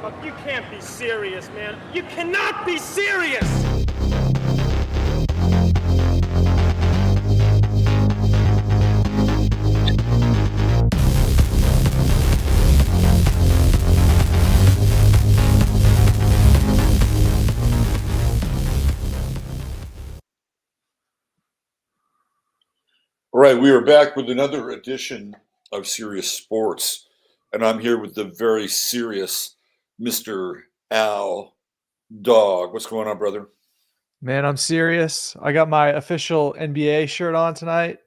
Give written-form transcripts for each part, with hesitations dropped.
You can't be serious, man. You cannot be serious! All right, we are back with another edition of Sirius Sports, and I'm here with the very serious Mr. Al Dog. What's going on, brother? Man, I'm serious. I got my official NBA shirt on tonight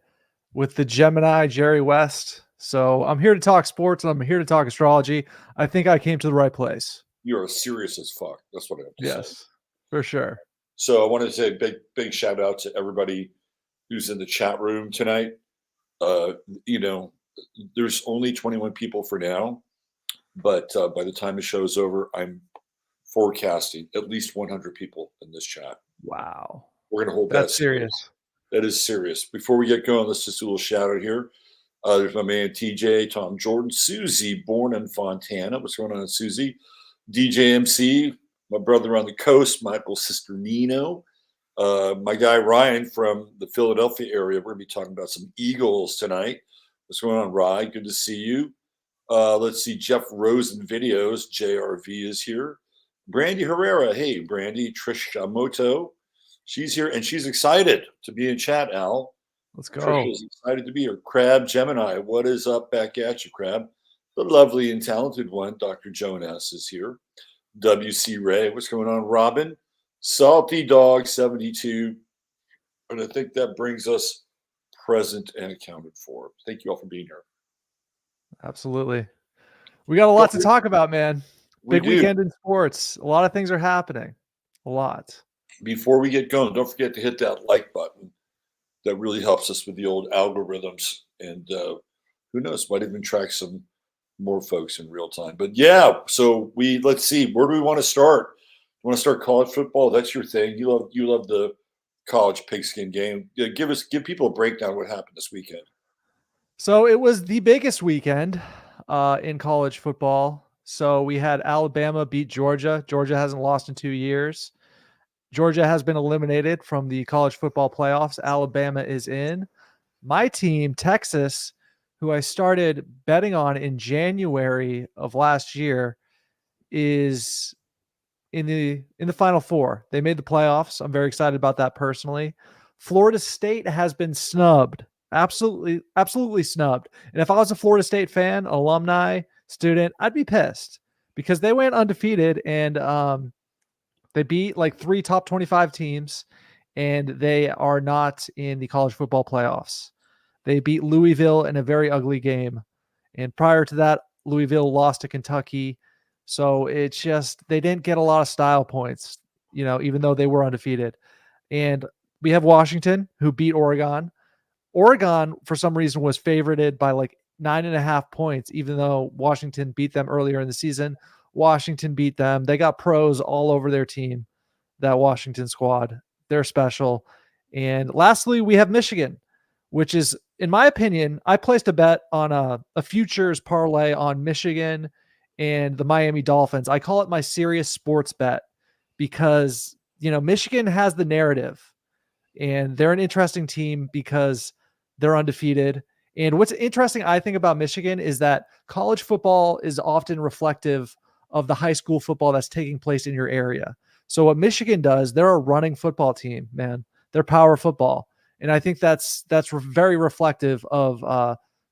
with the Gemini, Jerry West. So I'm here to talk sports and I'm here to talk astrology. I think I came to the right place. You're serious as fuck. That's what I have to say. Yes, for sure. So I want to say a big shout out to everybody who's in the chat room tonight. There's only 21 people for now, but by the time the show's over, I'm forecasting at least 100 people in this chat. Wow. We're going to hold That's serious. That is serious. Before we get going, let's just do a little shout out here. There's my man TJ, Tom Jordan, Susie, born in Fontana. What's going on, Susie? DJ MC, my brother on the coast, Michael's sister Nino. My guy Ryan from the Philadelphia area. We're going to be talking about some Eagles tonight. What's going on, Ryan? Good to see you. Let's see, Jeff Rosen Videos. JRV is here. Brandy Herrera. Hey, Brandy. Trish Moto. She's here, and she's excited to be in chat, Al. Let's go. Trish is excited to be here. Crab Gemini. What is up back at you, Crab? The lovely and talented one, Dr. Jonas, is here. WC Ray. What's going on, Robin? Salty Dog 72. And I think that brings us present and accounted for. Thank you all for being here. Absolutely. We got a lot to talk about, man. Big We do. weekend in sports. A lot of things are happening. A lot. Before we get going, don't forget to hit that like button. That really helps us with the old algorithms. And who knows, might even track some more folks in real time. But yeah, so let's see. Where do we want to start? You want to start college football? That's your thing. You love the college pigskin game. Yeah, give people a breakdown of what happened this weekend. So it was the biggest weekend in college football. So we had Alabama beat Georgia. Georgia hasn't lost in 2 years. Georgia has been eliminated from the college football playoffs. Alabama is in. My team, Texas, who I started betting on in January of last year, is in the Final Four. They made the playoffs. I'm very excited about that personally. Florida State has been snubbed. Absolutely snubbed. And if I was a Florida State fan, alumni, student, I'd be pissed because they went undefeated and they beat like 3 top 25 teams, and they are not in the college football playoffs. They beat Louisville in a very ugly game. And prior to that, Louisville lost to Kentucky. So it's just, they didn't get a lot of style points, even though they were undefeated. And we have Washington, who beat Oregon. Oregon, for some reason, was favorited by like 9.5 points, even though Washington beat them earlier in the season. Washington beat them. They got pros all over their team, that Washington squad. They're special. And lastly, we have Michigan, which is, in my opinion, I placed a bet on a futures parlay on Michigan and the Miami Dolphins. I call it my serious sports bet because, Michigan has the narrative and they're an interesting team because they're undefeated. And what's interesting, I think, about Michigan is that college football is often reflective of the high school football that's taking place in your area. So what Michigan does, they're a running football team, man. They're power football. And I think that's very reflective of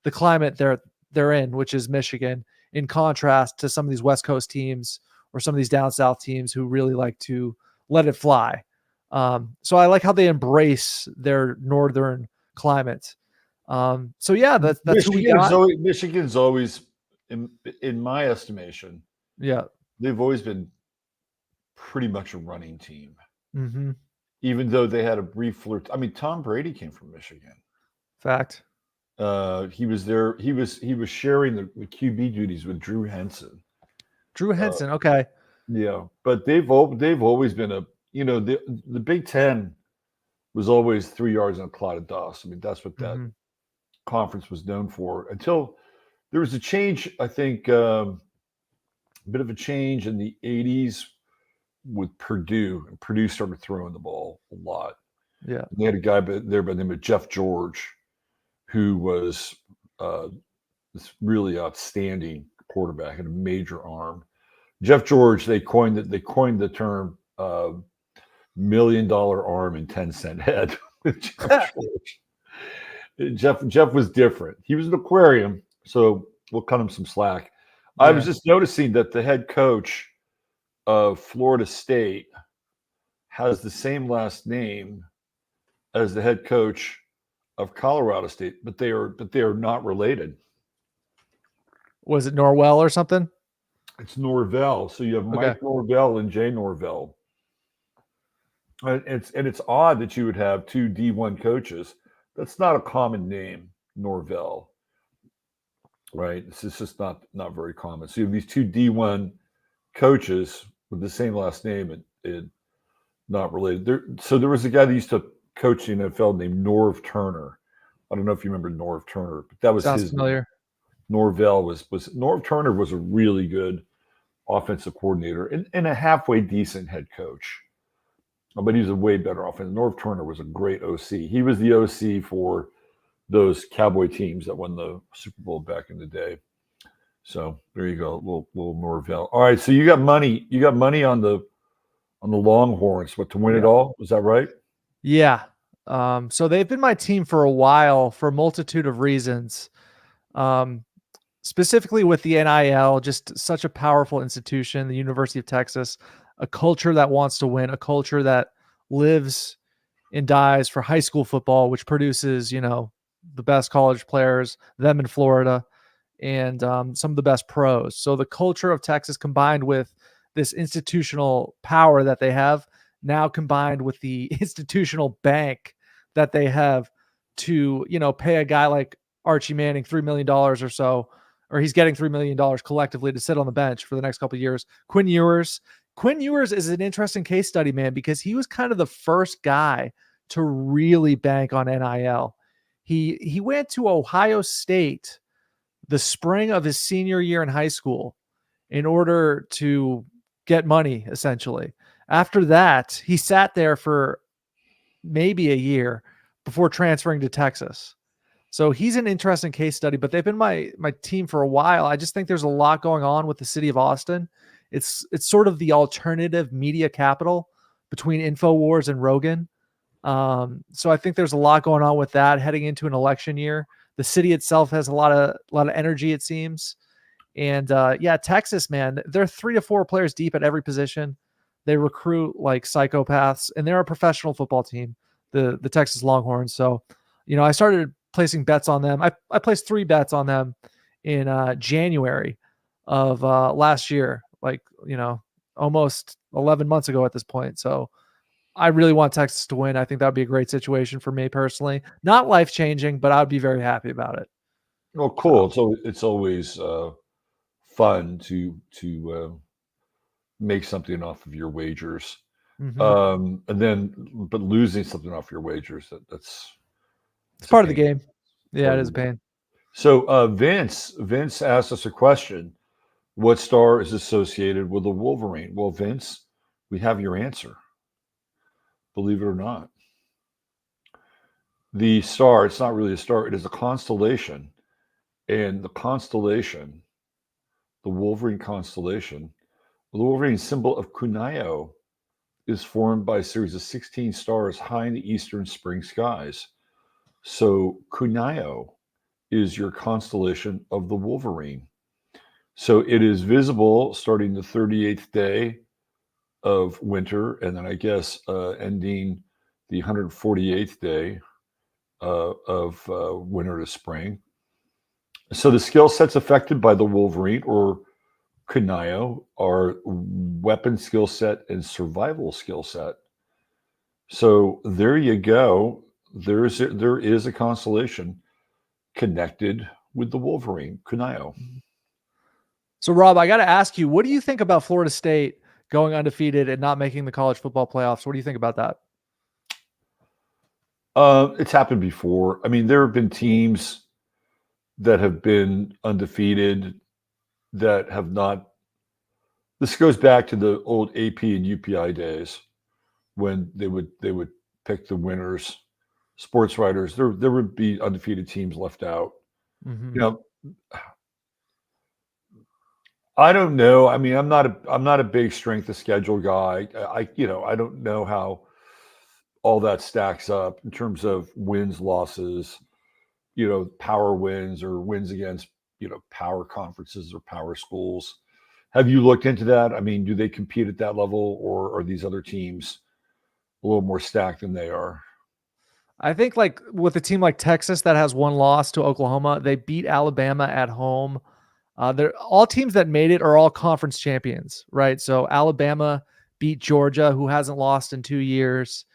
the climate they're in, which is Michigan, in contrast to some of these West Coast teams or some of these down south teams who really like to let it fly. So I like how they embrace their northern climate. So yeah, that's who we got. Michigan's always, in my estimation, yeah, they've always been pretty much a running team. Mm-hmm. Even though they had a brief flirt. I mean, Tom Brady came from Michigan. Fact. He was there. He was sharing the QB duties with Drew Henson. Okay. Yeah, but they've always been the Big Ten was always 3 yards in a cloud of dust. I mean, that's what that conference was known for until there was a change. I think A bit of a change in the 80s with Purdue, and Purdue started throwing the ball a lot. Yeah. And they had a guy there by the name of Jeff George, who was this really outstanding quarterback and a major arm. Jeff George, they coined the term $1 million arm and 10-cent head with Jeff George. Jeff was different. He was an aquarium, so we'll cut him some slack. Yeah. I was just noticing that the head coach of Florida State has the same last name as the head coach of Colorado State, but they are not related. Was it Norwell or something? It's Norvell. So you have Mike Norvell and Jay Norvell. And it's odd that you would have two D1 coaches. That's not a common name, Norvell. Right? This is just not very common. So you have these two D1 coaches with the same last name and not related. So there was a guy that used to coach the NFL named Norv Turner. I don't know if you remember Norv Turner, but that was Sounds his familiar. name. Norvell was Norv Turner was a really good offensive coordinator and a halfway decent head coach. But he's a way better offense. Norv Turner was a great OC. He was the OC for those Cowboy teams that won the Super Bowl back in the day. So there you go, little Norvell. All right, so you got money. You got money on the Longhorns, to win it all. Is that right? Yeah. So they've been my team for a while for a multitude of reasons. Specifically with the NIL, just such a powerful institution, the University of Texas, a culture that wants to win, a culture that lives and dies for high school football, which produces, the best college players, them in Florida, and some of the best pros. So the culture of Texas combined with this institutional power that they have, now combined with the institutional bank that they have to, pay a guy like Archie Manning $3 million or so, or he's getting $3 million collectively to sit on the bench for the next couple of years. Quinn Ewers is an interesting case study, man, because he was kind of the first guy to really bank on NIL. He went to Ohio State the spring of his senior year in high school in order to get money, essentially. After that, he sat there for maybe a year before transferring to Texas. So he's an interesting case study, but they've been my team for a while. I just think there's a lot going on with the city of Austin. It's sort of the alternative media capital between InfoWars and Rogan. So I think there's a lot going on with that heading into an election year. The city itself has a lot of energy, it seems. And Texas, man, they're 3 to 4 players deep at every position. They recruit like psychopaths, and they're a professional football team, the Texas Longhorns. So, I started placing bets on them. I placed 3 bets on them in January of last year, almost 11 months ago at this point. So I really want Texas to win. I think that would be a great situation for me personally. Not life-changing, but I would be very happy about it. Oh, cool. So it's always fun to make something off of your wagers. Mm-hmm. But losing something off your wagers, that's part of the game. Yeah, it is a pain. So Vince asked us a question. What star is associated with a Wolverine? Well, Vince, we have your answer. Believe it or not. The star, it's not really a star, it is a constellation. And the constellation, the Wolverine constellation, the Wolverine symbol of Cunayo is formed by a series of 16 stars high in the eastern spring skies. So Cunayo is your constellation of the Wolverine. So it is visible starting the 38th day of winter, and then I guess ending the 148th day of winter to spring. So the skill sets affected by the Wolverine or Cunayo are weapon skill set and survival skill set. So there you go. There is a constellation connected with the Wolverine, Cunayo. So Rob, I got to ask you, what do you think about Florida State going undefeated and not making the college football playoffs? What do you think about that? It's happened before. I mean, there have been teams that have been undefeated that have not This goes back to the old AP and UPI days when they would pick the winners. Sports writers, there would be undefeated teams left out. Mhm. You know, I don't know. I mean, I'm not a big strength of schedule guy. I don't know how all that stacks up in terms of wins, losses, power wins or wins against, power conferences or power schools. Have you looked into that? I mean, do they compete at that level, or are these other teams a little more stacked than they are? I think like with a team like Texas that has one loss to Oklahoma, they beat Alabama at home. They're all teams that made it are all conference champions, right? So Alabama beat Georgia, who hasn't lost in 2 years,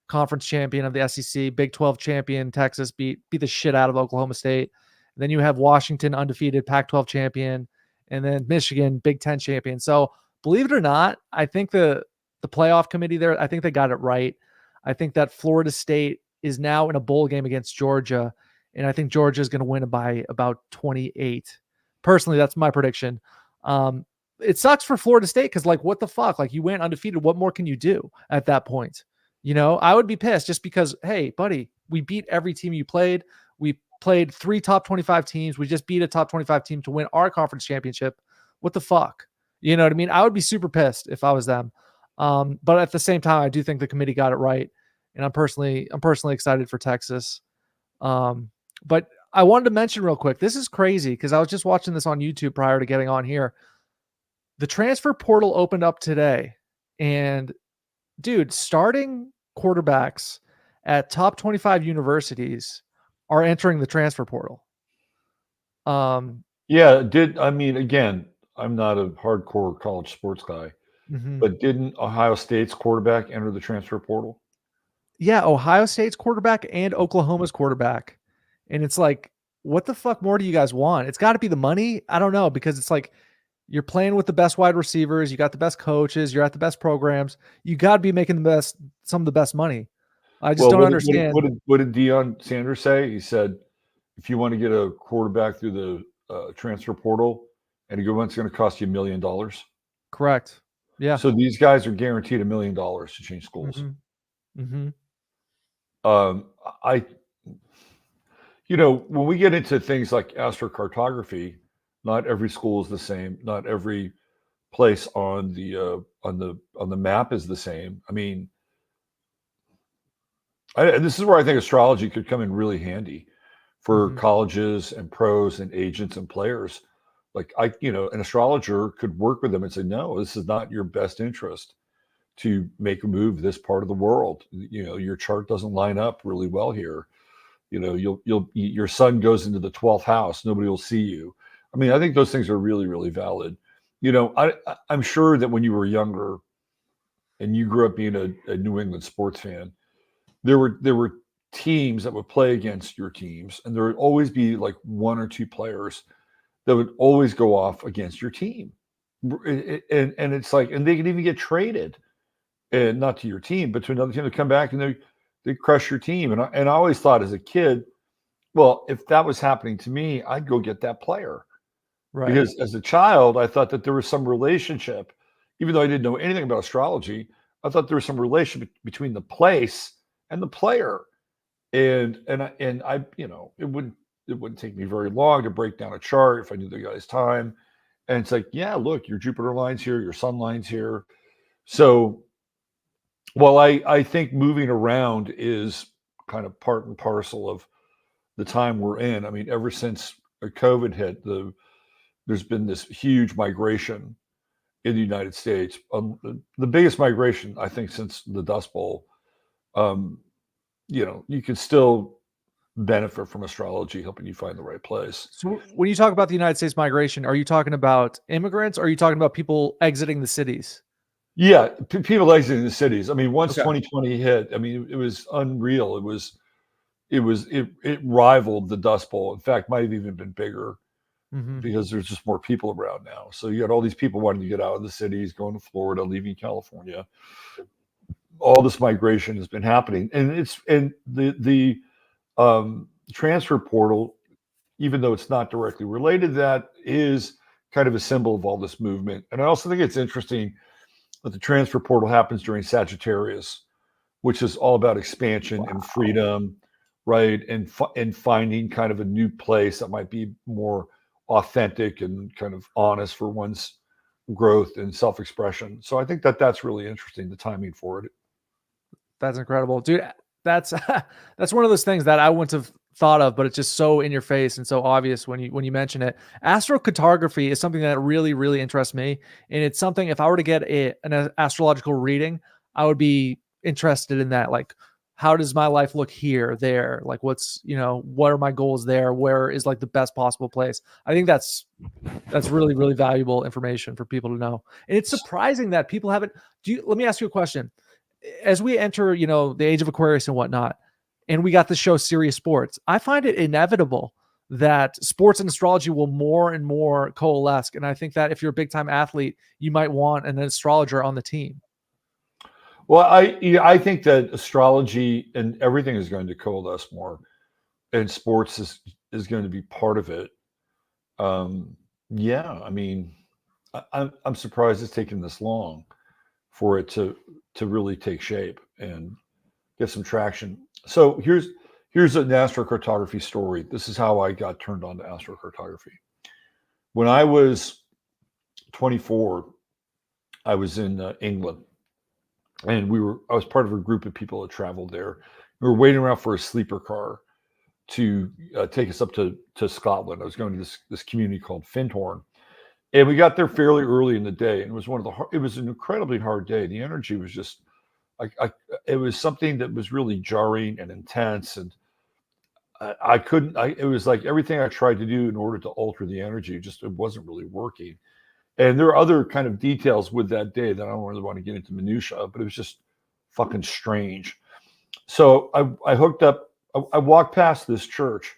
conference champion of the SEC. Big 12 champion Texas beat the shit out of Oklahoma State. And then you have Washington, undefeated Pac-12 champion, and then Michigan, Big 10 champion. So believe it or not, I think the playoff committee there, I think they got it right. I think that Florida State is now in a bowl game against Georgia, and I think Georgia is going to win by about 28. Personally, that's my prediction. It sucks for Florida State because, like, what the fuck? Like, you went undefeated. What more can you do at that point? I would be pissed just because, hey, buddy, we beat every team you played. We played 3 top 25 teams. We just beat a top 25 team to win our conference championship. What the fuck? You know what I mean? I would be super pissed if I was them. But at the same time, I do think the committee got it right. And I'm personally excited for Texas. But I wanted to mention real quick, this is crazy because I was just watching this on YouTube prior to getting on here. The transfer portal opened up today, and dude, starting quarterbacks at top 25 universities are entering the transfer portal. Yeah, again, I'm not a hardcore college sports guy, but didn't Ohio State's quarterback enter the transfer portal? Yeah, Ohio State's quarterback and Oklahoma's quarterback. And it's like, what the fuck more do you guys want? It's got to be the money. I don't know, because it's like you're playing with the best wide receivers, you got the best coaches, you're at the best programs. You got to be making some of the best money. I just don't understand. What did Deion Sanders say? He said, if you want to get a quarterback through the transfer portal and a good one, it's going to cost you $1 million. Correct. Yeah. So these guys are guaranteed $1 million to change schools. When we get into things like astrocartography, not every school is the same. Not every place on the map is the same. I mean, this is where I think astrology could come in really handy for colleges and pros and agents and players. Like an astrologer could work with them and say, no, this is not your best interest to make a move this part of the world. Your chart doesn't line up really well here. Your sun goes into the 12th house. Nobody will see you. I mean, I think those things are really, really valid. I'm sure that when you were younger and you grew up being a New England sports fan, there were teams that would play against your teams, and there would always be like 1 or 2 players that would always go off against your team. And it's like, and they can even get traded, and not to your team, but to another team to come back and they crush your team. And I always thought as a kid, well, if that was happening to me, I'd go get that player. Right. Because as a child, I thought that there was some relationship, even though I didn't know anything about astrology. I thought there was some relationship between the place and the player. And I it wouldn't take me very long to break down a chart if I knew the guy's time. And it's like, yeah, look, your Jupiter line's here, your sun line's here. So while I think moving around is kind of part and parcel of the time we're in. I mean, ever since COVID hit, there's been this huge migration in the United States. The biggest migration, I think, since the Dust Bowl. You can still benefit from astrology helping you find the right place. So when you talk about the United States migration, are you talking about immigrants, or are you talking about people exiting the cities? Yeah, people exiting the cities. I mean, once 2020 hit, I mean, it was unreal. It rivaled the Dust Bowl. In fact, might have even been bigger because there's just more people around now. So you had all these people wanting to get out of the cities, going to Florida, leaving California. All this migration has been happening, and the transfer portal, even though it's not directly related to that, is kind of a symbol of all this movement. And I also think it's interesting that the transfer portal happens during Sagittarius, which is all about expansion and freedom, right? And finding kind of a new place that might be more authentic and kind of honest for one's growth and self-expression. So I think that that's really interesting, the timing for it. That's incredible, dude. That's that's one of those things that I wouldn't have thought of, but it's just so in your face and so obvious when you mention it. Astrocartography is something that really, really interests me, and it's something, if I were to get an astrological reading, I would be interested in that. Like, how does my life look here, there? Like, what's, what are my goals there? Where is like the best possible place? I think that's really, really valuable information for people to know. And it's surprising that people haven't. Let me ask you a question. As we enter, the age of Aquarius and whatnot, and we got the show Sirius Sports, I find it inevitable that sports and astrology will more and more coalesce. And I think that if you're a big time athlete, you might want an astrologer on the team. Well, I think that astrology and everything is going to coalesce more, and sports is going to be part of it. Yeah, I mean, I'm surprised it's taken this long for it to really take shape and get some traction. So here's an astrocartography story. This is how I got turned on to astrocartography. When I was 24, I was in England, and I was part of a group of people that traveled there. We were waiting around for a sleeper car to take us up to Scotland. I was going to this community called Findhorn. And we got there fairly early in the day, and it was it was an incredibly hard day. The energy was just, it was something that was really jarring and intense, and it was like everything I tried to do in order to alter the energy, it wasn't really working. And there are other kind of details with that day that I don't really want to get into minutia, but it was just fucking strange. So I hooked up, I walked past this church,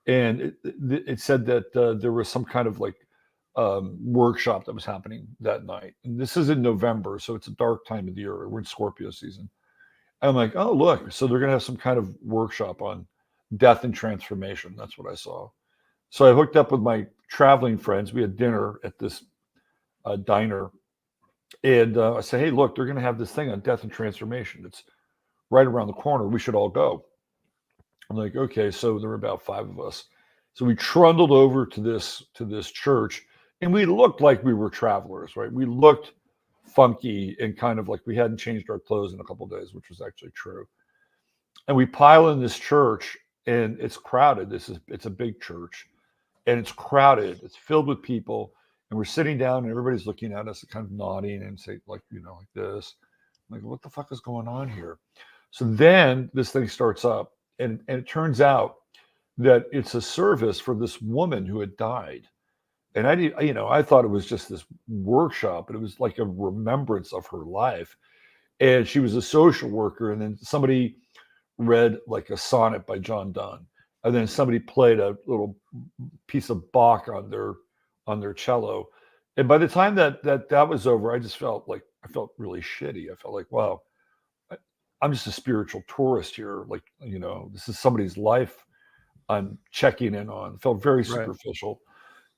and it said that there was some kind of like workshop that was happening that night. And this is in November, so it's a dark time of the year. We're in Scorpio season. And I'm like, oh, look, so they're going to have some kind of workshop on death and transformation. That's what I saw. So I hooked up with my traveling friends. We had dinner at this diner. And I said, hey, look, they're going to have this thing on death and transformation. It's right around the corner. We should all go. I'm like, okay. So there were about 5 of us. So we trundled over to this church. And we looked like we were travelers, right? We looked funky and kind of like we hadn't changed our clothes in a couple of days, which was actually true. And we pile in this church, and it's crowded. It's a big church, and it's crowded. It's filled with people, and we're sitting down, and everybody's looking at us, kind of nodding and say, like this. I'm like, what the fuck is going on here? So then this thing starts up, and it turns out that it's a service for this woman who had died. And I thought it was just this workshop, but it was like a remembrance of her life. And she was a social worker, and then somebody read like a sonnet by John Donne, and then somebody played a little piece of Bach on their cello. And by the time that was over, I felt really shitty. I felt like, wow, I'm just a spiritual tourist here. Like, this is somebody's life I'm checking in on. It felt very superficial. Right.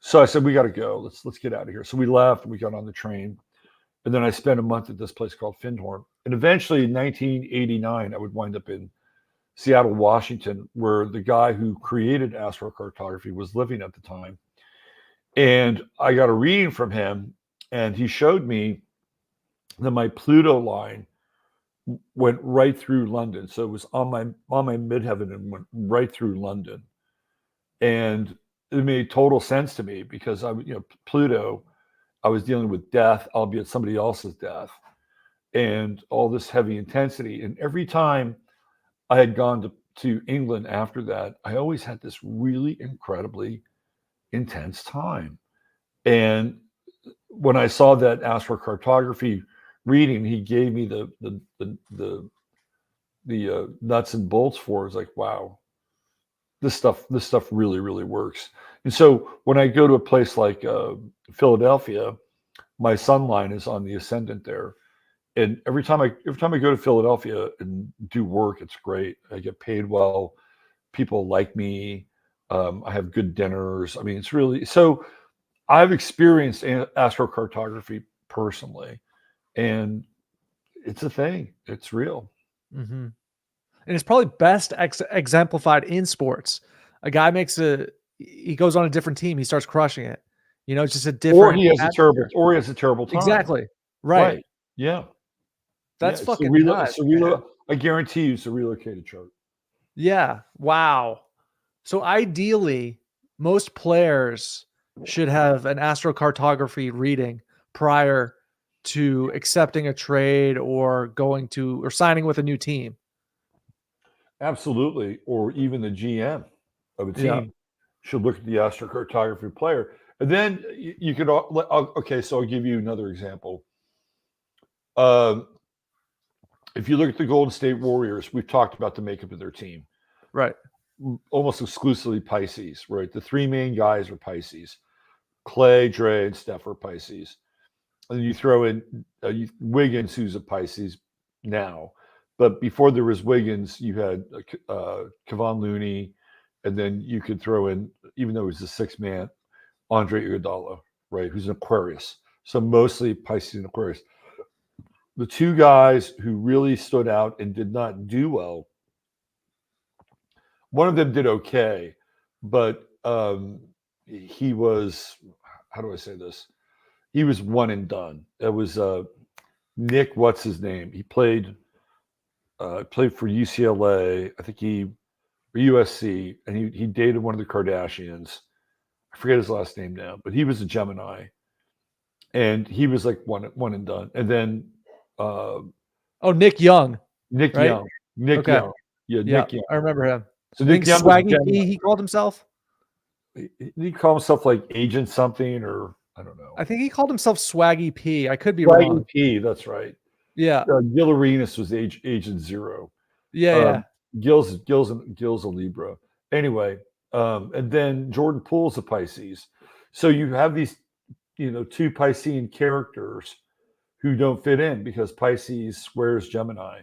So I said, we got to go. Let's get out of here. So we left. We got on the train. And then I spent a month at this place called Findhorn. And eventually in 1989, I would wind up in Seattle, Washington, where the guy who created astrocartography was living at the time. And I got a reading from him, and he showed me that my Pluto line went right through London. So it was on my midheaven and went right through London. And it made total sense to me because Pluto, I was dealing with death, albeit somebody else's death, and all this heavy intensity. And every time I had gone to England after that, I always had this really incredibly intense time. And when I saw that astrocartography reading, he gave me the nuts and bolts for it. It's like, wow. This stuff really, really works. And so when I go to a place like Philadelphia, my sun line is on the ascendant there. And every time I go to Philadelphia and do work, it's great. I get paid well. People like me. I have good dinners. I mean, it's really, so I've experienced astrocartography personally, and it's a thing. It's real. Mm-hmm. And it's probably best exemplified in sports. A guy he goes on a different team, he starts crushing it. It's just a different. Or he has a terrible time. Exactly. Right. Yeah. That's fucking it's nuts. I guarantee you it's a relocated chart. Yeah. Wow. So ideally, most players should have an astrocartography reading prior to accepting a trade or signing with a new team. Absolutely. Or even the GM of a team should look at the astrocartography player. And then you could, okay, so I'll give you another example. If you look at the Golden State Warriors, we've talked about the makeup of their team. Right. Almost exclusively Pisces, right? The three main guys are Pisces. Clay, Dre, and Steph are Pisces. And you throw in Wiggins, who's a Pisces now. But before there was Wiggins, you had Kevon Looney, and then you could throw in, even though he was the sixth man, Andre Iguodala, right, who's an Aquarius. So mostly Pisces and Aquarius. The two guys who really stood out and did not do well, one of them did okay, but he was, how do I say this? He was one and done. It was Nick, what's his name? He played for UCLA, I think or USC, and he dated one of the Kardashians. I forget his last name now, but he was a Gemini, and he was like one and done. And then, Nick Young. Nick right? Young. Nick Okay. Young. Yeah, Nick Young. I remember him. So Nick Young, Swaggy P, he called himself. He called himself like Agent something, or I don't know. I think he called himself Swaggy P. I could be Swaggy wrong. P, that's right. Yeah. Gil Arenas was Agent Zero. Yeah. Gil's a Libra. Anyway, and then Jordan Poole's a Pisces. So you have these, two Piscean characters who don't fit in because Pisces squares Gemini.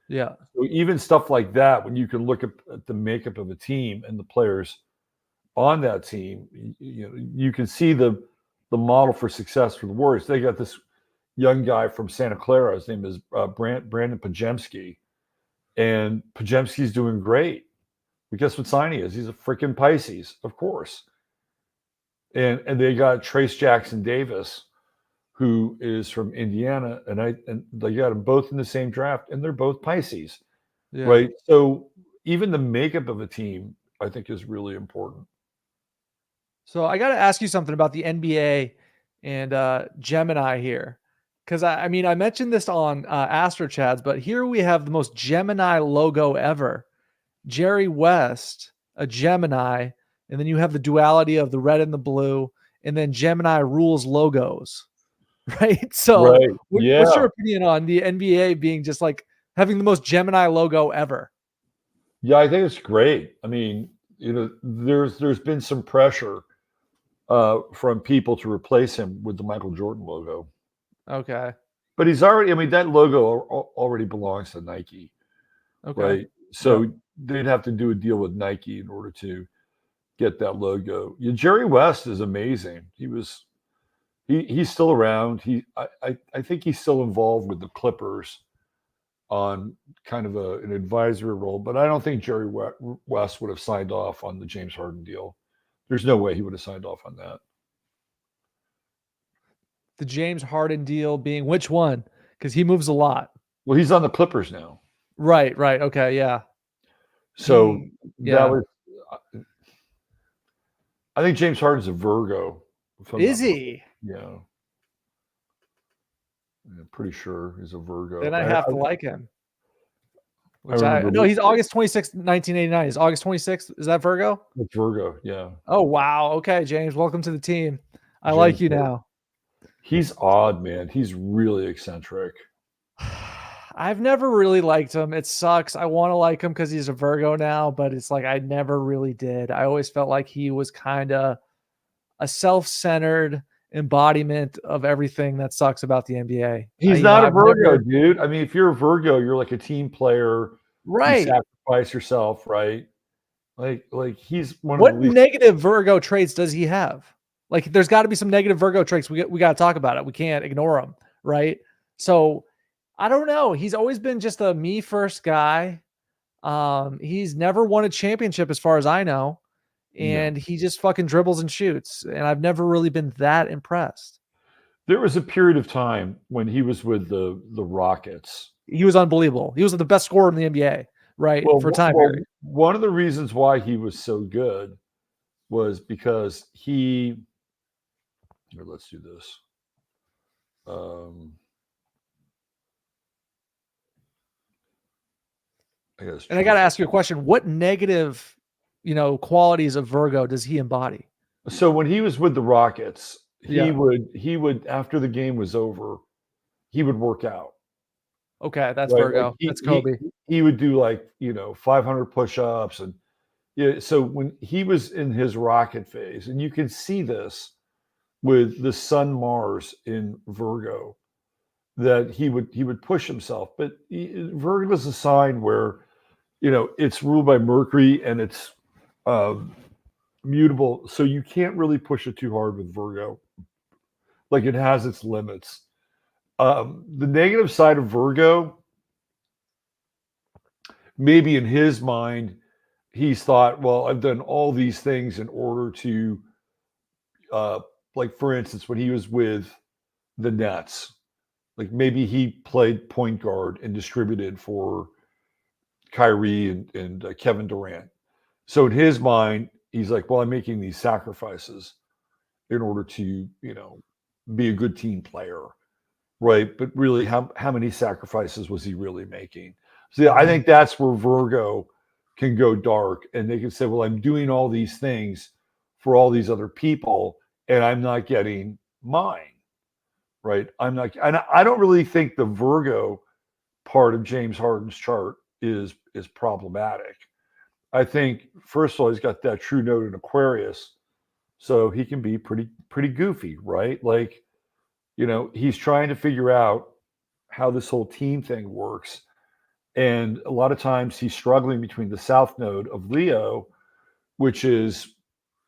Yeah. So even stuff like that, when you can look at the makeup of a team and the players on that team, you can see the model for success for the Warriors. They got this young guy from Santa Clara. His name is Brandon Pajemski. And Pajemski's doing great. But guess what sign he is? He's a freaking Pisces, of course. And they got Trace Jackson Davis, who is from Indiana, and they got them both in the same draft, and they're both Pisces, right? So even the makeup of a team, I think, is really important. So I got to ask you something about the NBA and Gemini here. Because, I mentioned this on Astro Chads, but here we have the most Gemini logo ever. Jerry West, a Gemini, and then you have the duality of the red and the blue, and then Gemini rules logos, right? So what's your opinion on the NBA being just like having the most Gemini logo ever? Yeah, I think it's great. I mean, there's been some pressure from people to replace him with the Michael Jordan logo. Okay. But he's already, that logo already belongs to Nike. Okay. Right. So they'd have to do a deal with Nike in order to get that logo. Yeah, Jerry West is amazing. He's still around. I think he's still involved with the Clippers on kind of an advisory role, but I don't think Jerry West would have signed off on the James Harden deal. There's no way he would have signed off on that. The James Harden deal being which one? Because he moves a lot. Well, he's on the Clippers now. Right. Okay. Yeah. So that was. I think James Harden's a Virgo. Is he? Yeah. I'm pretty sure he's a Virgo. Then I have to like him. No, he's August 26th, 1989. Is August 26th? Is that Virgo? It's Virgo, yeah. Oh, wow. Okay, James, welcome to the team. I like you now. He's odd, man. He's really eccentric. I've never really liked him. It sucks. I want to like him because he's a Virgo now, but it's like I never really did. I always felt like he was kind of a self-centered embodiment of everything that sucks about the NBA. He's not a Virgo, dude. I mean, if you're a Virgo, you're like a team player. Right. You sacrifice yourself, right? Like he's one What of the least... negative Virgo traits does he have? Like there's got to be some negative Virgo traits. We got to talk about it. We can't ignore them, right? So I don't know. He's always been just a me first guy. He's never won a championship as far as I know. And he just fucking dribbles and shoots. And I've never really been that impressed. There was a period of time when he was with the Rockets. He was unbelievable. He was the best scorer in the NBA, right? Well, for time well, period. one of the reasons why he was so good was because here, let's do this. I got to ask you a question. What negative, qualities of Virgo does he embody? So when he was with the Rockets, he would after the game was over, he would work out. Okay, that's right? Virgo. Like That's Kobe. He would do 500 push-ups and so when he was in his rocket phase, and you can see this with the Sun Mars in Virgo, that he would push himself. But Virgo is a sign where it's ruled by Mercury and it's mutable, so you can't really push it too hard with Virgo. Like it has its limits. The negative side of Virgo, maybe in his mind, he's thought, well, I've done all these things in order to, like for instance, when he was with the Nets, like maybe he played point guard and distributed for Kyrie and Kevin Durant. So in his mind, he's like, well, I'm making these sacrifices in order to, be a good team player, right? But really, how many sacrifices was he really making? So I think that's where Virgo can go dark, and they can say, well, I'm doing all these things for all these other people, and I'm not getting mine, right? I'm not, and I don't really think the Virgo part of James Harden's chart is problematic. I think, first of all, he's got that true note in Aquarius, so he can be pretty goofy, right? Like, he's trying to figure out how this whole team thing works. And a lot of times he's struggling between the South Node of Leo, which is,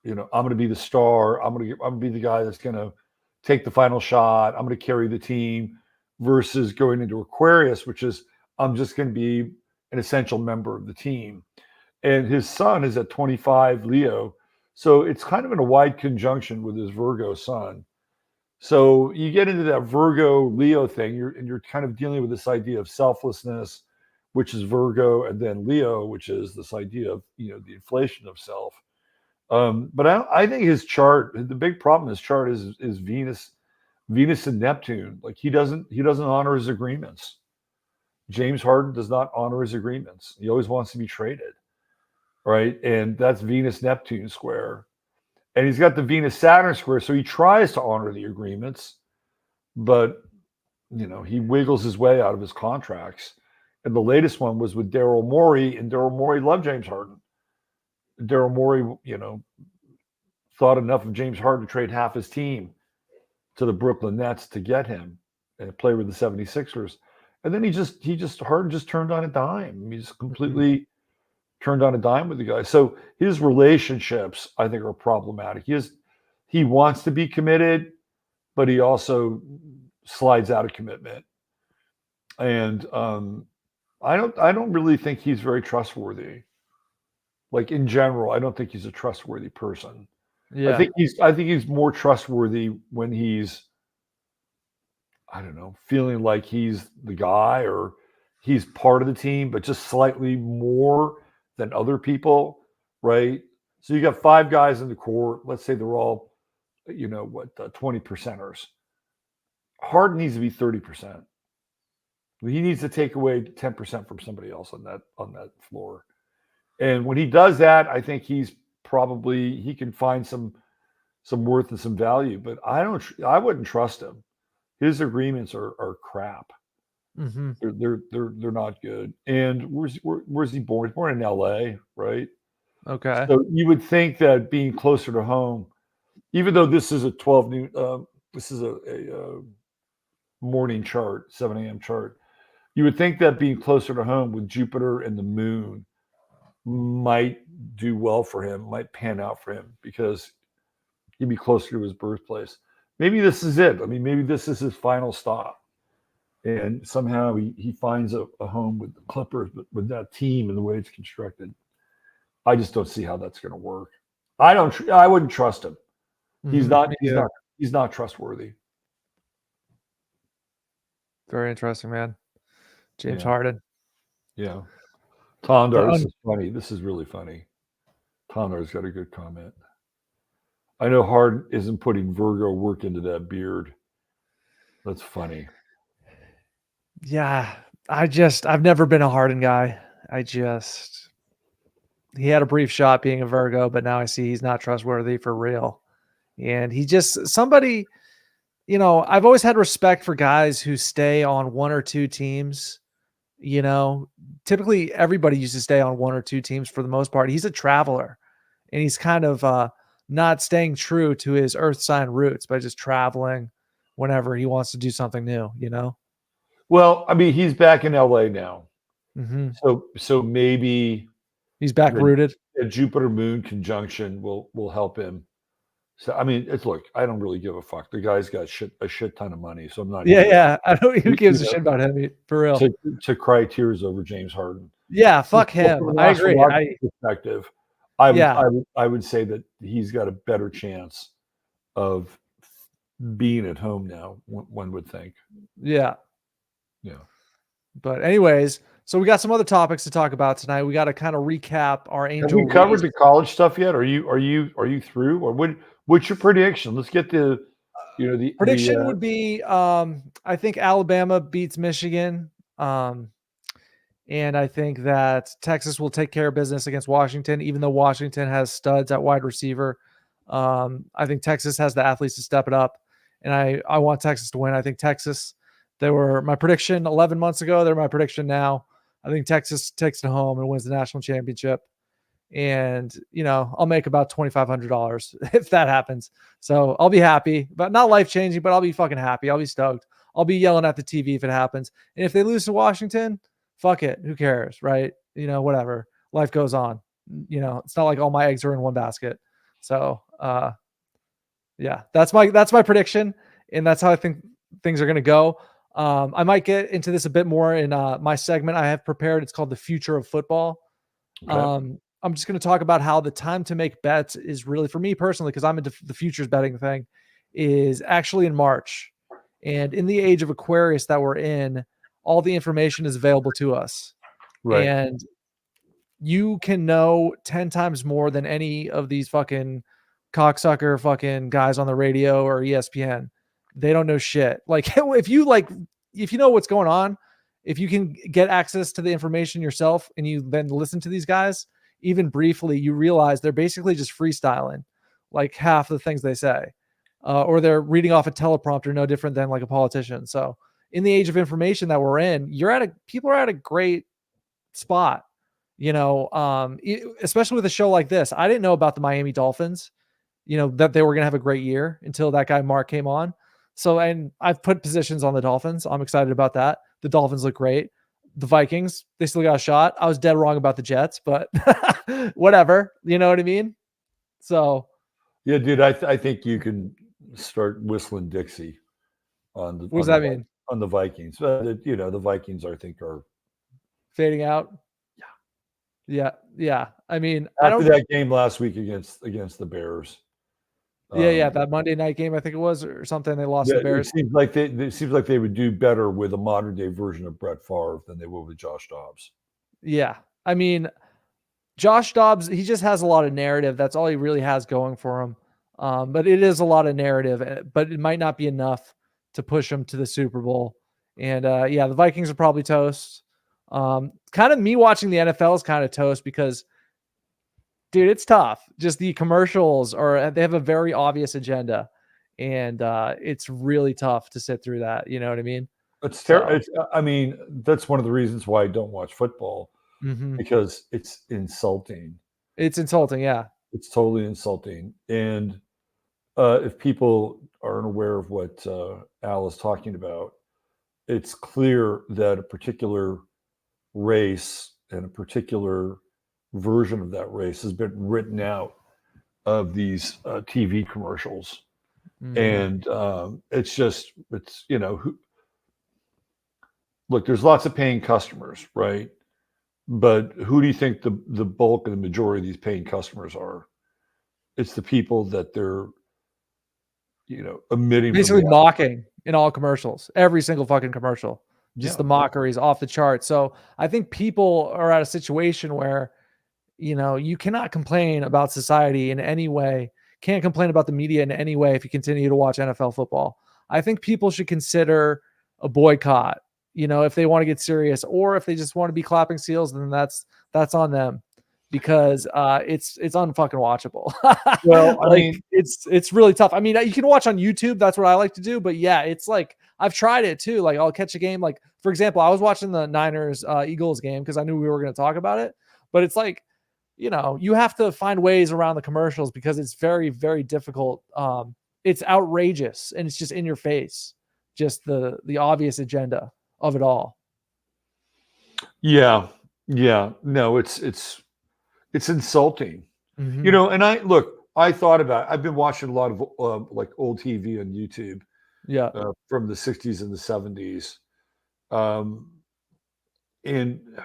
I'm going to be the star. I'm going to be the guy that's going to take the final shot. I'm going to carry the team, versus going into Aquarius, which is, I'm just going to be an essential member of the team. And his sun is at 25 Leo. So it's kind of in a wide conjunction with his Virgo sun. So you get into that Virgo Leo thing, you're kind of dealing with this idea of selflessness, which is Virgo, and then Leo, which is this idea of, the inflation of self. But I think his chart, the big problem in his chart is Venus and Neptune. Like he doesn't honor his agreements. James Harden does not honor his agreements. He always wants to be traded. Right. And that's Venus-Neptune square. And he's got the Venus-Saturn square. So he tries to honor the agreements, but, he wiggles his way out of his contracts. And the latest one was with Daryl Morey, and Daryl Morey loved James Harden. Daryl Morey, thought enough of James Harden to trade half his team to the Brooklyn Nets to get him and play with the 76ers. And then Harden just turned on a dime. He just completely turned on a dime with the guy. So his relationships, I think, are problematic. He wants to be committed, but he also slides out of commitment. And I don't really think he's very trustworthy. Like in general, I don't think he's a trustworthy person. Yeah. I think he's more trustworthy when he's, I don't know, feeling like he's the guy, or he's part of the team, but just slightly more than other people, right? So you got 5 guys in the court. Let's say they're all, 20%ers. Harden needs to be 30%. He needs to take away 10% from somebody else on that floor. And when he does that, I think he can find some worth and some value. But I wouldn't trust him. His agreements are crap. Mm-hmm. They're not good. And where's he born? He's born in LA, right? Okay. So you would think that being closer to home, even though this is a 12 noon, this is a morning chart, 7 a.m. chart, you would think that being closer to home with Jupiter and the moon might do well for him, might pan out for him, because he'd be closer to his birthplace. Maybe this is it. I mean, maybe this is his final stop. And somehow he finds a home with the Clippers, but with that team and the way it's constructed. I just don't see how that's going to work. I wouldn't trust him. He's not trustworthy. Very interesting, man. James Harden. Yeah. Tondar, this is funny. This is really funny. Tondar's got a good comment. I know Harden isn't putting Virgo work into that beard. That's funny. Yeah. I've never been a Harden guy. He had a brief shot being a Virgo, but now I see he's not trustworthy for real. And somebody, I've always had respect for guys who stay on one or two teams. Typically everybody used to stay on one or two teams for the most part. He's a traveler, and he's kind of not staying true to his earth sign roots by just traveling whenever he wants to do something new, Well, I mean, he's back in LA now. Mm-hmm. So maybe he's back rooted. A Jupiter Moon conjunction will help him. So I mean, look, I don't really give a fuck. The guy's got a shit ton of money, so I'm not. Yeah. I don't. Who gives a shit about him for real? To cry tears over James Harden. Yeah, fuck him. I agree. Perspective, I would say that he's got a better chance of being at home now. One would think. Yeah. Yeah. But anyways, so we got some other topics to talk about tonight. We got to kind of recap our Angel. Have we covered the college stuff yet? Are you through? Or what's your prediction? Let's get the prediction would be I think Alabama beats Michigan. And I think that Texas will take care of business against Washington, even though Washington has studs at wide receiver. I think Texas has the athletes to step it up, and I want Texas to win. I think Texas, they were my prediction 11 months ago. They're my prediction now. I think Texas takes it home and wins the national championship. And, I'll make about $2,500 if that happens. So I'll be happy, but not life-changing, but I'll be fucking happy. I'll be stoked. I'll be yelling at the TV if it happens. And if they lose to Washington, fuck it. Who cares? Right. Whatever. Life goes on. It's not like all my eggs are in one basket. So, yeah, that's my prediction. And that's how I think things are going to go. I might get into this a bit more in my segment I have prepared. It's called The Future of Football. Okay. I'm just going to talk about how the time to make bets is really, for me personally, because I'm into the futures betting thing, is actually in March. And in the age of Aquarius that we're in, all the information is available to us. Right. And you can know 10 times more than any of these fucking cocksucker fucking guys on the radio or ESPN. They don't know shit. Like if you know what's going on, if you can get access to the information yourself and you then listen to these guys, even briefly, you realize they're basically just freestyling like half the things they say, or they're reading off a teleprompter, no different than like a politician. So in the age of information that we're in, people are at a great spot, especially with a show like this. I didn't know about the Miami Dolphins, that they were going to have a great year until that guy Mark came on. So, and I've put positions on the Dolphins. I'm excited about that. The Dolphins look great. The Vikings, they still got a shot. I was dead wrong about the Jets, but whatever. You know what I mean? So. Yeah, dude, I think you can start whistling Dixie on the. What does that mean? On the Vikings. The Vikings, I think, are fading out. Yeah. I mean, after that game last week against the Bears. That Monday night game, I think it was, or something. They lost the Bears. It seems like they would do better with a modern day version of Brett Favre than they would with Josh Dobbs. Yeah, I mean, Josh Dobbs, he just has a lot of narrative. That's all he really has going for him. But it is a lot of narrative, but it might not be enough to push him to the Super Bowl. And the Vikings are probably toast. Kind of me watching the NFL is kind of toast because, dude, it's tough. Just the commercials they have a very obvious agenda, and it's really tough to sit through that. You know what I mean? It's terrible. I mean, that's one of the reasons why I don't watch football, because it's insulting. It's insulting. Yeah. It's totally insulting. And if people aren't aware of what Al is talking about, it's clear that a particular race and a particular version of that race has been written out of these TV commercials. Mhm. And it's look, there's lots of paying customers, right? But who do you think the bulk and the majority of these paying customers are? It's the people that they're, emitting Basically from the mocking in all commercials, every single fucking commercial. Just the mockery is off the chart. So I think people are at a situation where, you cannot complain about society in any way, can't complain about the media in any way if you continue to watch NFL football. I think people should consider a boycott, if they want to get serious, or if they just want to be clapping seals, then that's on them, because it's unfucking watchable. Well, I Like, mean, it's really tough. I mean, you can watch on YouTube. That's what I like to do. But yeah, it's like, I've tried it too. Like, I'll catch a game. Like, for example, I was watching the Niners Eagles game because I knew we were going to talk about it. But it's like, you have to find ways around the commercials because it's very, very difficult. It's outrageous and it's just in your face. Just the obvious agenda of it all. yeah, no, it's insulting, Mhm. And I thought about it. I've been watching a lot of like old TV on YouTube Yeah. from the 60s and the 70s. And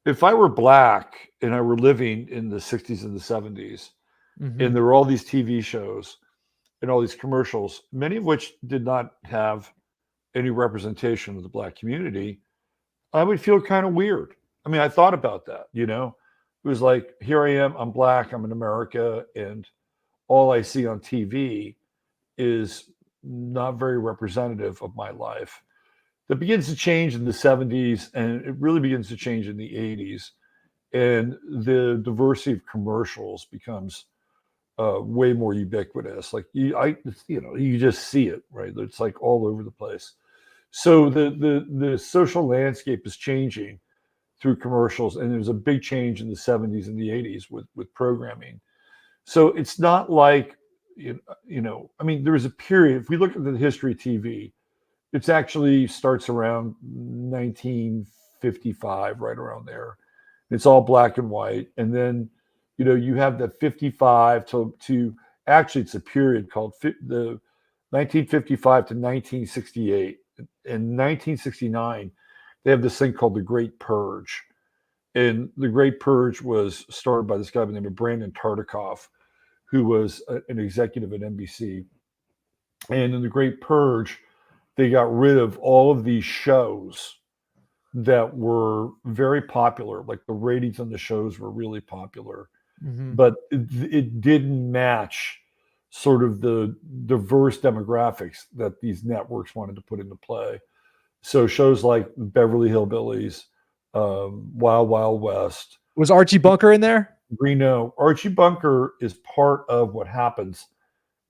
if I were black and I were living in the 60s and the 70s, and Mhm. there were all these TV shows and all these commercials, many of which did not have any representation of the black community, I would feel kind of weird. I mean, I thought about that, It was like, here I am, I'm black, I'm in America, and all I see on TV is not very representative of my life. That begins to change in the 70s, and it really begins to change in the 80s. And the diversity of commercials becomes way more ubiquitous. Like you just see it, right? It's like all over the place. So the social landscape is changing through commercials, and there's a big change in the 70s and the 80s with programming. So it's not like I mean, there was a period. If we look at the history of TV, it's actually starts around 1955, right around there. It's all black and white, and then you have the 55 to actually it's a period called the 1955 to 1968. In 1969, they have this thing called the Great Purge, and the Great Purge was started by this guy by the name of Brandon Tartikoff, who was an executive at NBC. And in the Great Purge, they got rid of all of these shows that were very popular. Like the ratings on the shows were really popular, Mhm. but it didn't match sort of the diverse demographics that these networks wanted to put into play. So shows like Beverly Hillbillies, Wild Wild West, Was Archie Bunker in there? Reno. Archie Bunker is part of what happens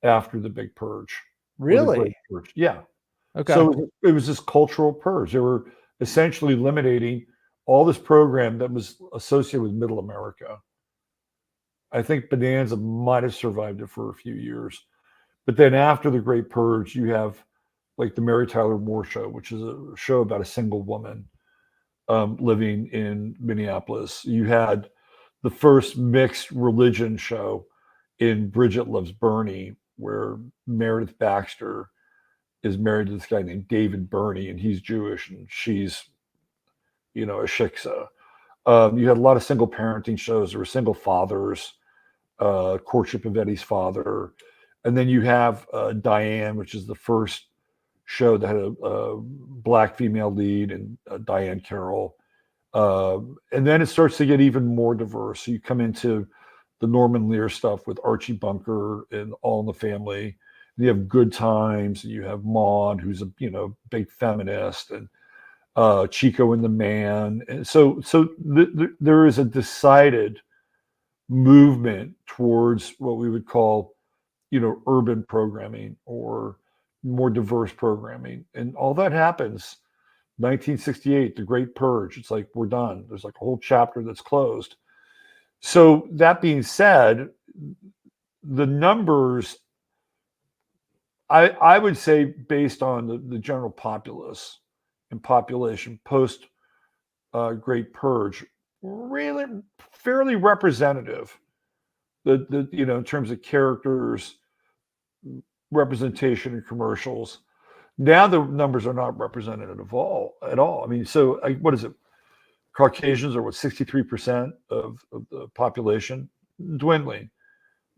after the Big Purge or the Great Really? Purge. Yeah. Okay. So it was this cultural purge. They were essentially eliminating all this program that was associated with Middle America. I think Bonanza might have survived it for a few years. But then after the Great Purge, you have like the Mary Tyler Moore Show, which is a show about a single woman living in Minneapolis. You had the first mixed religion show in Bridget Loves Bernie, where Meredith Baxter is married to this guy named David Burney, and he's Jewish, and she's, a shiksa. You had a lot of single parenting shows. There were single fathers, Courtship of Eddie's Father. And then you have Diane, which is the first show that had a black female lead, and Diane Carroll. And then it starts to get even more diverse. So you come into the Norman Lear stuff with Archie Bunker and All in the Family. You have Good Times, and you have Maude, who's a big feminist, and Chico and the Man. And so there is a decided movement towards what we would call urban programming or more diverse programming, and all that happens 1968, the Great Purge. It's like we're done. There's like a whole chapter that's closed. So that being said, the numbers, I would say, based on the general populace and population post Great Purge, really fairly representative the in terms of characters, representation in commercials. Now the numbers are not representative of all at all. I mean, so what is it? Caucasians are 63% of the population, dwindling,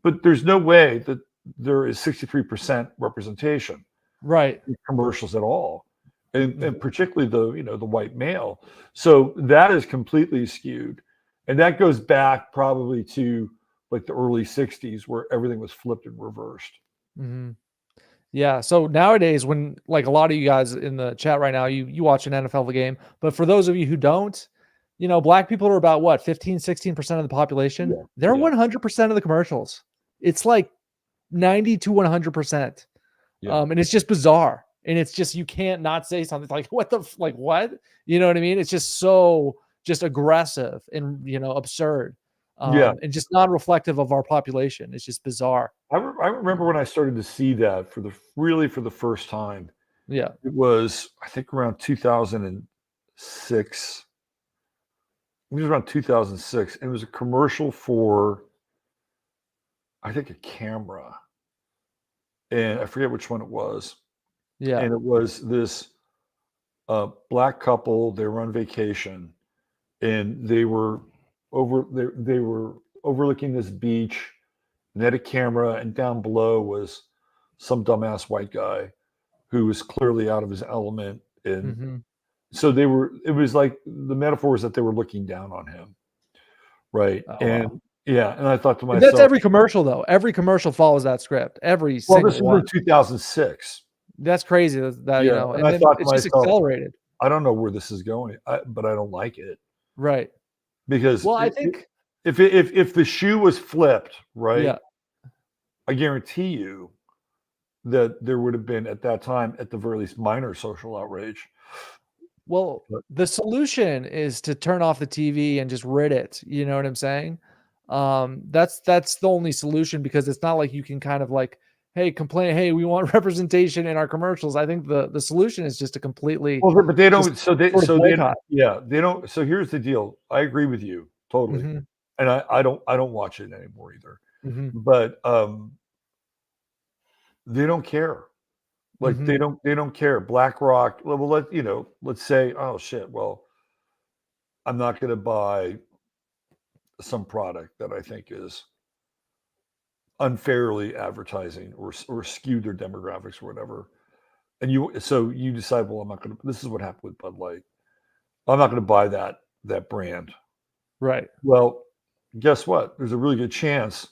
but there's no way that there is 63% representation Right. in commercials at all, and particularly the white male. So that is completely skewed, and that goes back probably to like the early 60s where everything was flipped and reversed. Mm-hmm. Yeah. So nowadays, when like a lot of you guys in the chat right now, you watch an NFL game, but for those of you who don't, black people are about what, 15, 16% of the population. Yeah, They're yeah. 100% of the commercials. It's like 90 to 100%. Yeah. And it's just bizarre. And it's just, you can't not say something like, what? You know what I mean? It's just so just aggressive and, absurd. And just not reflective of our population. It's just bizarre. I remember when I started to see that for the first time. Yeah. It was, I think, around 2006. It was around 2006. And it was a commercial for, I think, a camera. And I forget which one it was. Yeah. And it was this black couple. They were on vacation, and they were overlooking this beach, and they had a camera, and down below was some dumbass white guy who was clearly out of his element. And so it was like the metaphor was that they were looking down on him. Right. Oh, and wow. yeah. And I thought to myself, that's every commercial though. Every commercial follows that script. Every single this was one. in 2006. That's crazy that And I thought to it's just myself, accelerated. I don't know where this is going, but I don't like it. Right. Because I think if the shoe was flipped, right, yeah, I guarantee you that there would have been at that time, at the very least, minor social outrage. well, the solution is to turn off the TV and just rid it. You know what I'm saying? That's the only solution, because it's not like you can kind of like, hey, complain, hey, we want representation in our commercials. I think the solution is just to completely. Well, but they don't. They don't. So here's the deal. I agree with you totally, and I don't watch it anymore either. But they don't care. Like they don't care. BlackRock. Well, let's say, oh shit. Well, I'm not going to buy some product that I think is unfairly advertising or skewed their demographics or whatever. And you decide, well, I'm not going to. This is what happened with Bud Light. I'm not going to buy that brand. Right. Well, guess what? There's a really good chance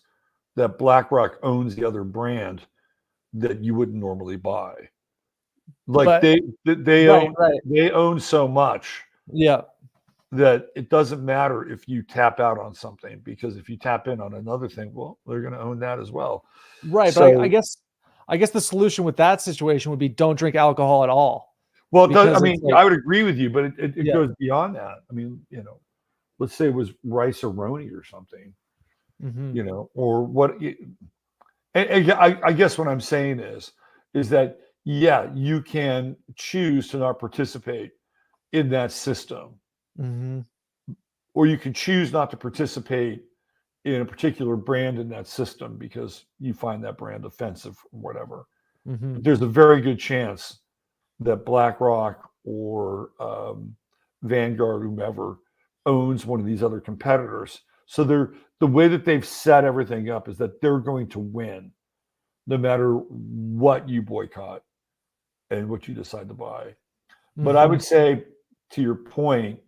that BlackRock owns the other brand that you wouldn't normally buy. Like they own so much. Yeah. That it doesn't matter if you tap out on something, because if you tap in on another thing, well, they're going to own that as well. Right. So, but I guess the solution with that situation would be don't drink alcohol at all. Well, I would agree with you, but it goes beyond that. I mean, let's say it was rice-a-roni or something, or what. And I guess what I'm saying is that, yeah, you can choose to not participate in that system. Or you can choose not to participate in a particular brand in that system because you find that brand offensive or whatever. There's a very good chance that BlackRock or Vanguard, whomever, owns one of these other competitors. So the way that they've set everything up is that they're going to win no matter what you boycott and what you decide to buy. But I would say, to your point,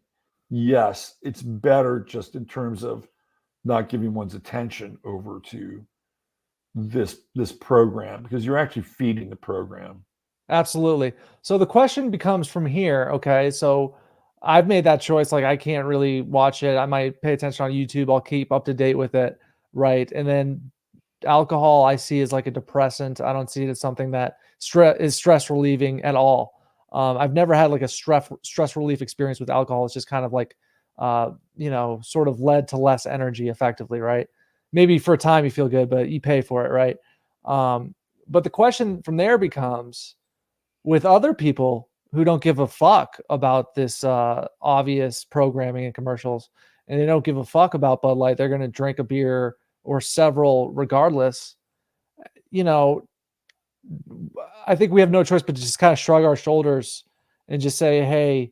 yes, it's better just in terms of not giving one's attention over to this program, because you're actually feeding the program. Absolutely. So the question becomes from here, okay, so I've made that choice. Like, I can't really watch it. I might pay attention on YouTube. I'll keep up to date with it, right? And then alcohol I see as like a depressant. I don't see it as something that is stress relieving at all. I've never had like a stress relief experience with alcohol. It's just kind of like, sort of led to less energy effectively, right? Maybe for a time you feel good, but you pay for it, right? But the question from there becomes, with other people who don't give a fuck about this obvious programming and commercials, and they don't give a fuck about Bud Light, they're going to drink a beer or several regardless, I think we have no choice but to just kind of shrug our shoulders and just say, hey,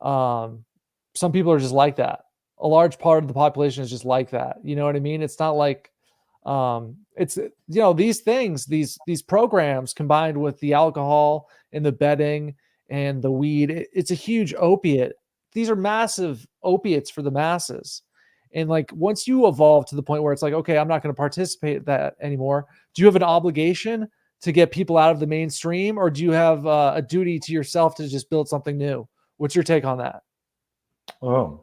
some people are just like that. A large part of the population is just like that. You know what I mean? It's not like it's these things, these programs combined with the alcohol and the betting and the weed, it's a huge opiate. These are massive opiates for the masses. And like once you evolve to the point where it's like, okay, I'm not going to participate in that anymore. Do you have an obligation to get people out of the mainstream, or do you have a duty to yourself to just build something new? What's your take on that? Oh,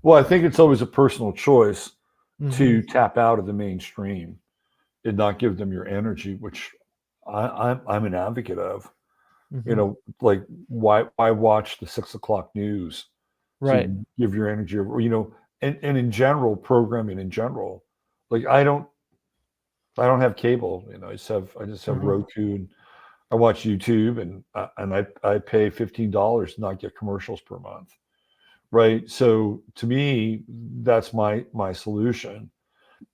well, I think it's always a personal choice Mm-hmm. to tap out of the mainstream and not give them your energy, which I'm an advocate of. Mm-hmm. Like why watch the 6 o'clock news Right. to give your energy, and in general, programming in general. Like I don't have cable, I just have Mhm. Roku, and I watch YouTube, and I pay $15 to not get commercials per month. Right. So to me, that's my solution.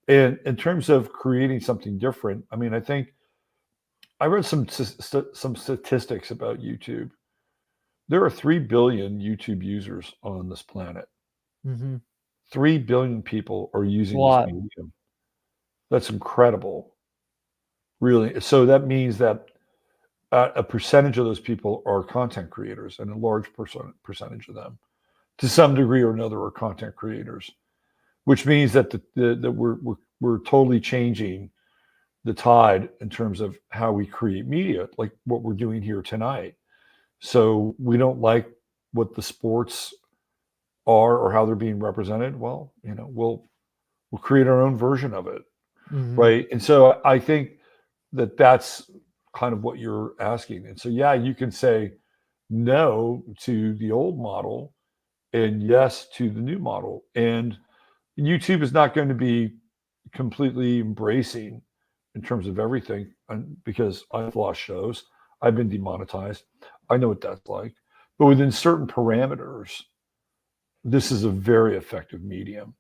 And in terms of creating something different, I mean, I think I read some statistics about YouTube. There are 3 billion YouTube users on this planet. Mm-hmm. 3 billion people are It's a using this lot. medium. That's incredible. Really. So that means that a percentage of those people are content creators, and a large percentage of them, to some degree or another, are content creators, which means that that we're totally changing the tide in terms of how we create media, like what we're doing here tonight. So we don't like what the sports are or how they're being represented. Well, we'll create our own version of it, Mm-hmm. right? And so I think that that's kind of what you're asking. And so yeah, you can say no to the old model and yes to the new model. And YouTube is not going to be completely embracing in terms of everything, because I've lost shows, I've been demonetized, I know what that's like. But within certain parameters, this is a very effective medium.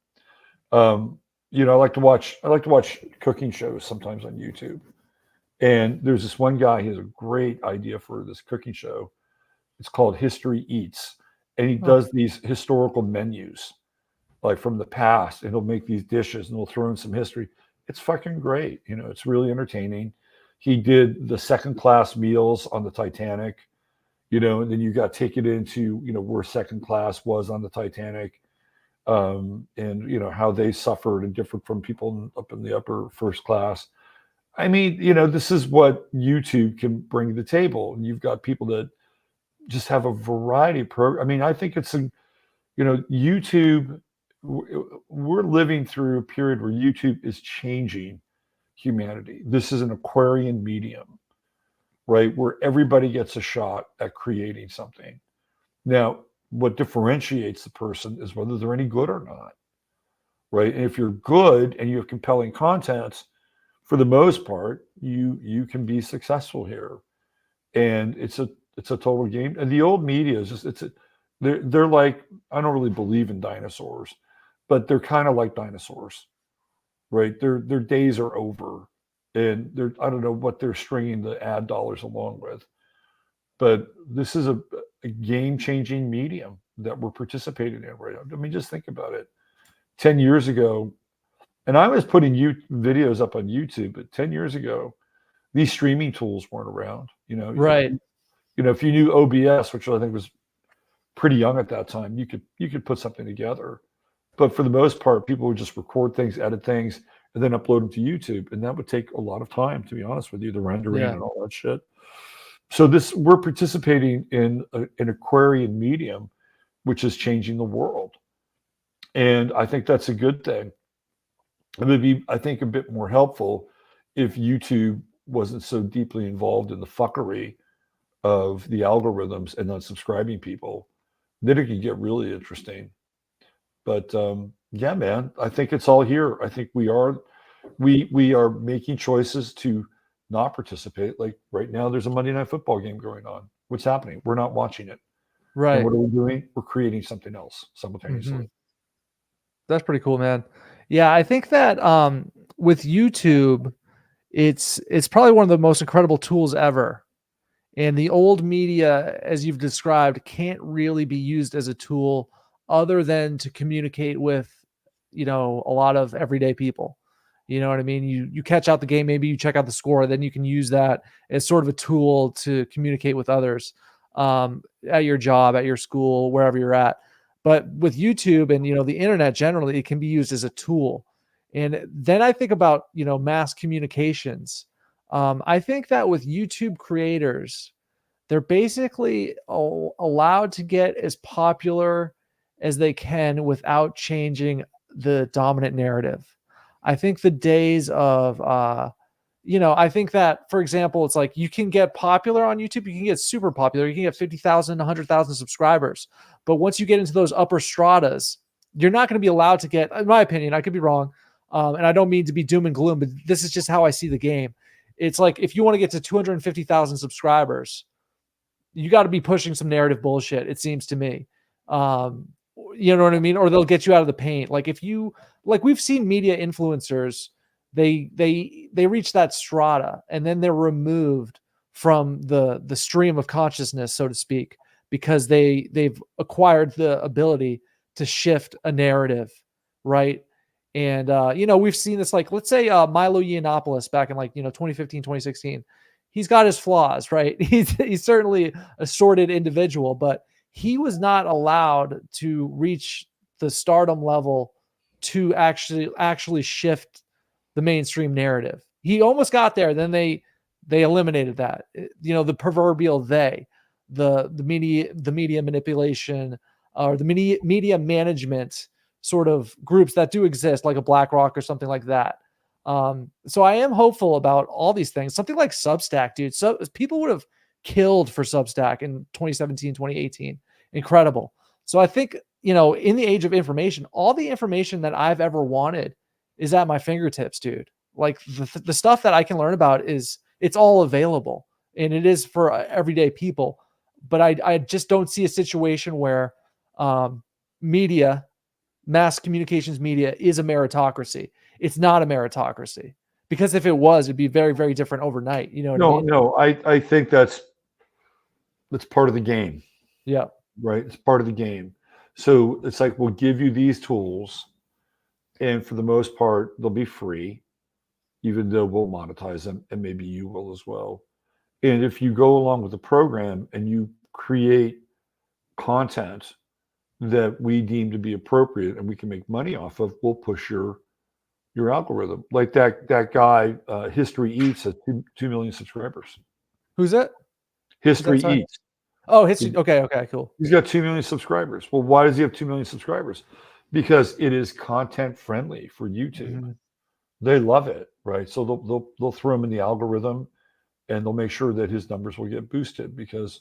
I like to watch cooking shows sometimes on YouTube. And there's this one guy, he has a great idea for this cooking show. It's called History Eats. And he does these historical menus, like from the past, and he'll make these dishes and he'll throw in some history. It's fucking great. It's really entertaining. He did the second class meals on the Titanic, and then you got to take it into, where second class was on the Titanic, and, how they suffered and differed from people up in the upper first class. I mean, this is what YouTube can bring to the table. And you've got people that just have a variety of programs. I mean, I think it's YouTube, we're living through a period where YouTube is changing humanity. This is an Aquarian medium, right? Where everybody gets a shot at creating something. Now, what differentiates the person is whether they're any good or not, right? And if you're good and you have compelling content, for the most part, you can be successful here. And it's a total game. And the old media is just, they're like, I don't really believe in dinosaurs, but they're kind of like dinosaurs, right? Their days are over, and I don't know what they're stringing the ad dollars along with, but this is a game-changing medium that we're participating in right now. I mean, just think about it. 10 years ago, and I was putting videos up on YouTube, but 10 years ago, these streaming tools weren't around. Right. If you knew OBS, which I think was pretty young at that time, you could put something together. But for the most part, people would just record things, edit things, and then upload them to YouTube. And that would take a lot of time, to be honest with you, the rendering and all that shit. So we're participating in an Aquarian medium, which is changing the world. And I think that's a good thing. It would be, I think, a bit more helpful if YouTube wasn't so deeply involved in the fuckery of the algorithms and unsubscribing people. Then it could get really interesting. But yeah, man, I think it's all here. I think we are making choices to not participate. Like right now, there's a Monday Night Football game going on. What's happening? We're not watching it. Right. And what are we doing? We're creating something else simultaneously. Mm-hmm. That's pretty cool, man. Yeah, I think that with YouTube, it's probably one of the most incredible tools ever. And the old media, as you've described, can't really be used as a tool other than to communicate with, a lot of everyday people. You know what I mean? You catch out the game, maybe you check out the score, then you can use that as sort of a tool to communicate with others at your job, at your school, wherever you're at. But with YouTube and, the internet generally, it can be used as a tool. And then I think about, mass communications. I think that with YouTube creators, they're basically allowed to get as popular as they can without changing the dominant narrative. I think the days of, I think that, for example, it's like you can get popular on YouTube. You can get super popular. You can get 50,000, 100,000 subscribers. But once you get into those upper stratas, you're not going to be allowed to get, in my opinion, I could be wrong. And I don't mean to be doom and gloom, but this is just how I see the game. It's like, if you want to get to 250,000 subscribers, you got to be pushing some narrative bullshit, it seems to me. You know what I mean? Or they'll get you out of the paint. Like we've seen media influencers, they reach that strata and then they're removed from the stream of consciousness, so to speak, because they've acquired the ability to shift a narrative, right? And we've seen this, like, let's say Milo Yiannopoulos back in 2015, 2016. He's got his flaws, right? He's certainly a sordid individual, but he was not allowed to reach the stardom level to actually shift the mainstream narrative. He almost got there, then they eliminated that. The proverbial the media manipulation or the media management sort of groups that do exist, like a BlackRock or something like that. So I am hopeful about all these things. Something like Substack, dude. So people would have killed for Substack in 2017, 2018. Incredible. So I think, in the age of information, all the information that I've ever wanted is at my fingertips, dude. Like the stuff that I can learn about it's all available, and it is for everyday people. But I just don't see a situation where mass communications media is a meritocracy. It's not a meritocracy, because if it was, it'd be very, very different overnight. You know what I mean? No, I think that's part of the game. Yeah. Right. It's part of the game. So it's like, we'll give you these tools, and for the most part, they'll be free, even though we'll monetize them, and maybe you will as well. And if you go along with the program and you create content that we deem to be appropriate and we can make money off of, we'll push your algorithm. Like that guy, History Eats, has 2 million subscribers. Who's that? History Eats. Oh, History. Okay, cool. He's got 2 million subscribers. Well, why does he have 2 million subscribers? Because it is content friendly for YouTube. Mm-hmm. They love it, right? So they'll throw him in the algorithm, and they'll make sure that his numbers will get boosted, because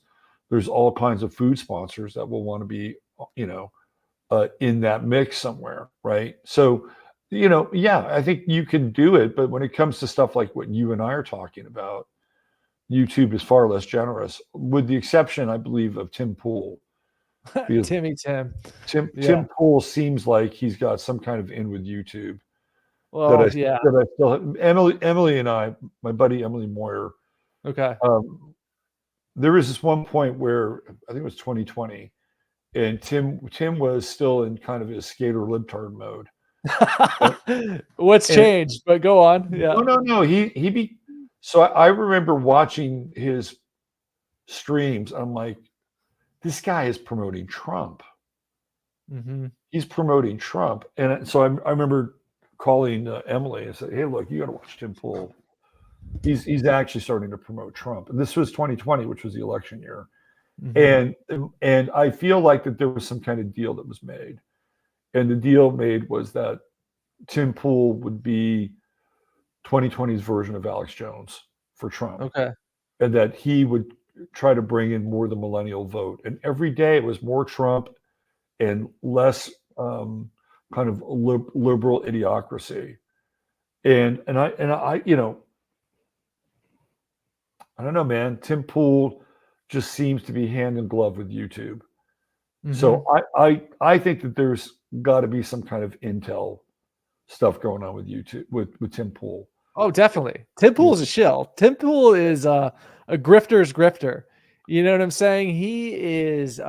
there's all kinds of food sponsors that will want to be, in that mix somewhere, right? So, I think you can do it, but when it comes to stuff like what you and I are talking about, YouTube is far less generous, with the exception, I believe, of Tim Pool. Tim. Tim Pool seems like he's got some kind of in with YouTube. Well, that I still have. Emily and I, my buddy Emily Moyer. Okay. There was this one point where I think it was 2020, and Tim was still in kind of his skater libtard mode. What's changed? But go on. Yeah. No. So I remember watching his streams. I'm like, this guy is promoting Trump. Mm-hmm. He's promoting Trump, and so I remember calling Emily and said, "Hey, look, you got to watch Tim Pool. He's actually starting to promote Trump." And this was 2020, which was the election year. Mm-hmm. And I feel like that there was some kind of deal that was made. And the deal made was that Tim Pool would be 2020's version of Alex Jones for Trump. Okay. And that he would try to bring in more of the millennial vote. And every day it was more Trump and less kind of liberal idiocracy. And I I don't know, man. Tim Pool just seems to be hand in glove with YouTube. Mm-hmm. So I think that there's got to be some kind of intel stuff going on with you too, with Tim Pool. Oh, definitely. Tim Pool is a shill. Tim Pool is a grifter's grifter. You know what I'm saying? He is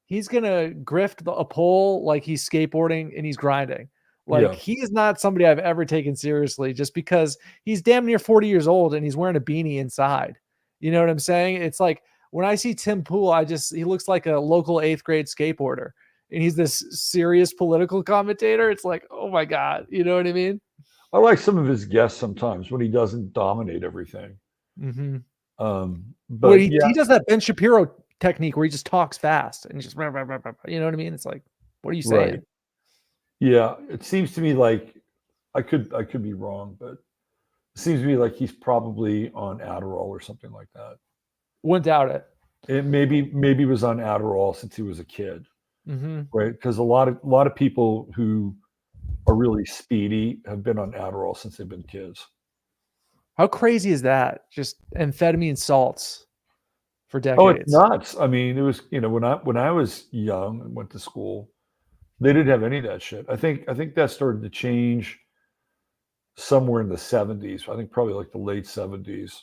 he's gonna grift a pole like he's skateboarding and he's grinding. Like he is not somebody I've ever taken seriously just because he's damn near 40 years old and he's wearing a beanie inside. You know what I'm saying? It's like when I see Tim Pool, he looks like a local 8th grade skateboarder. And he's this serious political commentator. It's like, oh my God. You know what I mean? I like some of his guests sometimes when he doesn't dominate everything. Mm-hmm. But well, he does that Ben Shapiro technique where he just talks fast and just, you know what I mean? It's like, what are you saying? Right. Yeah, it seems to me like I could be wrong, but it seems to me like he's probably on Adderall or something like that. Wouldn't doubt it. It maybe was on Adderall since he was a kid, right? Because a lot of people who are really speedy have been on Adderall since they've been kids. How crazy is that? Just amphetamine salts for decades. Oh, it's nuts. I mean, it was, when I was young and went to school, they didn't have any of that shit. I think that started to change somewhere in the 70s. I think probably like the late 70s.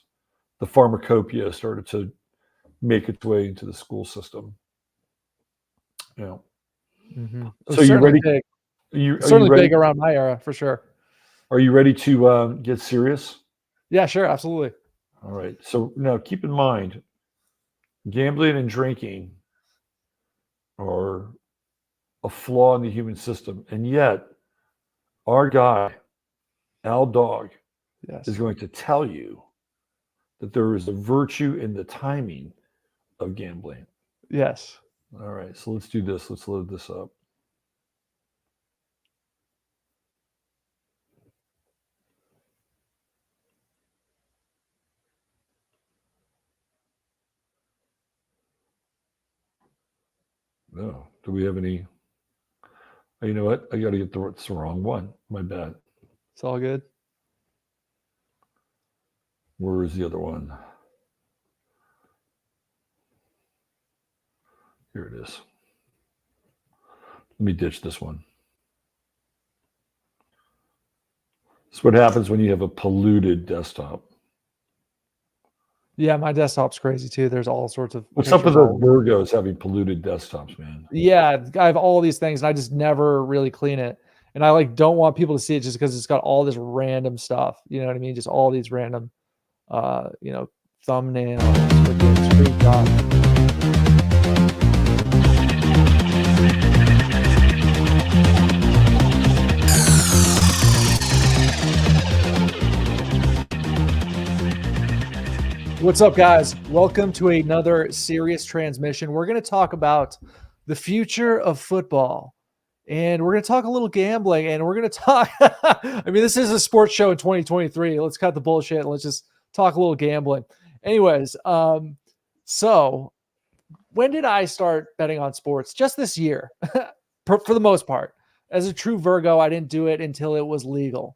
The pharmacopoeia started to make its way into the school system. Yeah. So you ready? Big. Certainly big around my era, for sure. Are you ready to get serious? Yeah, sure. Absolutely. All right. So now keep in mind, gambling and drinking are a flaw in the human system. And yet our guy, Al Dog, is going to tell you that there is a virtue in the timing of gambling. Yes. All right. So let's do this. Let's load this up. No. Do we have any? Oh, you know what? I got to get it's the wrong one. My bad. It's all good. Where is the other one? Here it is. Let me ditch this one. That's what happens when you have a polluted desktop. Yeah, my desktop's crazy too. There's all sorts of. What's up with the Virgos having polluted desktops, man? Yeah, I have all these things, and I just never really clean it. And I don't want people to see it just because it's got all this random stuff. You know what I mean? Just all these random, thumbnails, screenshots. What's up, guys? Welcome to another Sirius transmission. We're going to talk about the future of football, and we're going to talk a little gambling, and we're going to talk. I mean, this is a sports show in 2023. Let's cut the bullshit and let's just talk a little gambling. Anyways, so when did I start betting on sports? Just this year, for the most part. As a true Virgo, I didn't do it until it was legal.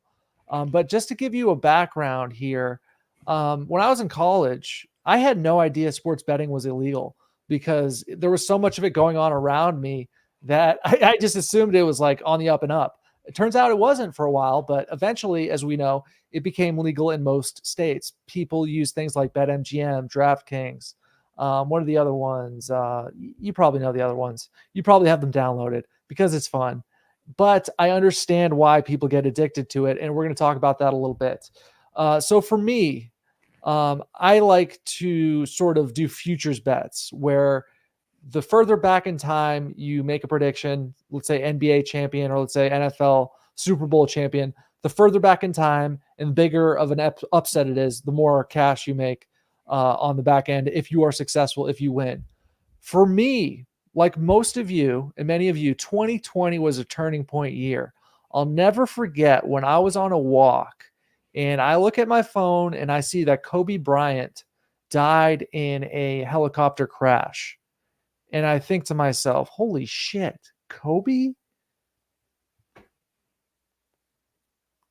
But just to give you a background here. When I was in college, I had no idea sports betting was illegal because there was so much of it going on around me that I just assumed it was like on the up and up. It turns out it wasn't for a while, but eventually, as we know, it became legal in most states. People use things like BetMGM, DraftKings. What are the other ones? You probably know the other ones. You probably have them downloaded because it's fun. But I understand why people get addicted to it, and we're going to talk about that a little bit. So for me, I like to sort of do futures bets where the further back in time you make a prediction, let's say NBA champion or let's say NFL Super Bowl champion, the further back in time and the bigger of an upset it is, the more cash you make on the back end if you are successful, if you win. For me, like most of you and many of you, 2020 was a turning point year. I'll never forget when I was on a walk and I look at my phone and I see that Kobe Bryant died in a helicopter crash. And I think to myself, holy shit, Kobe?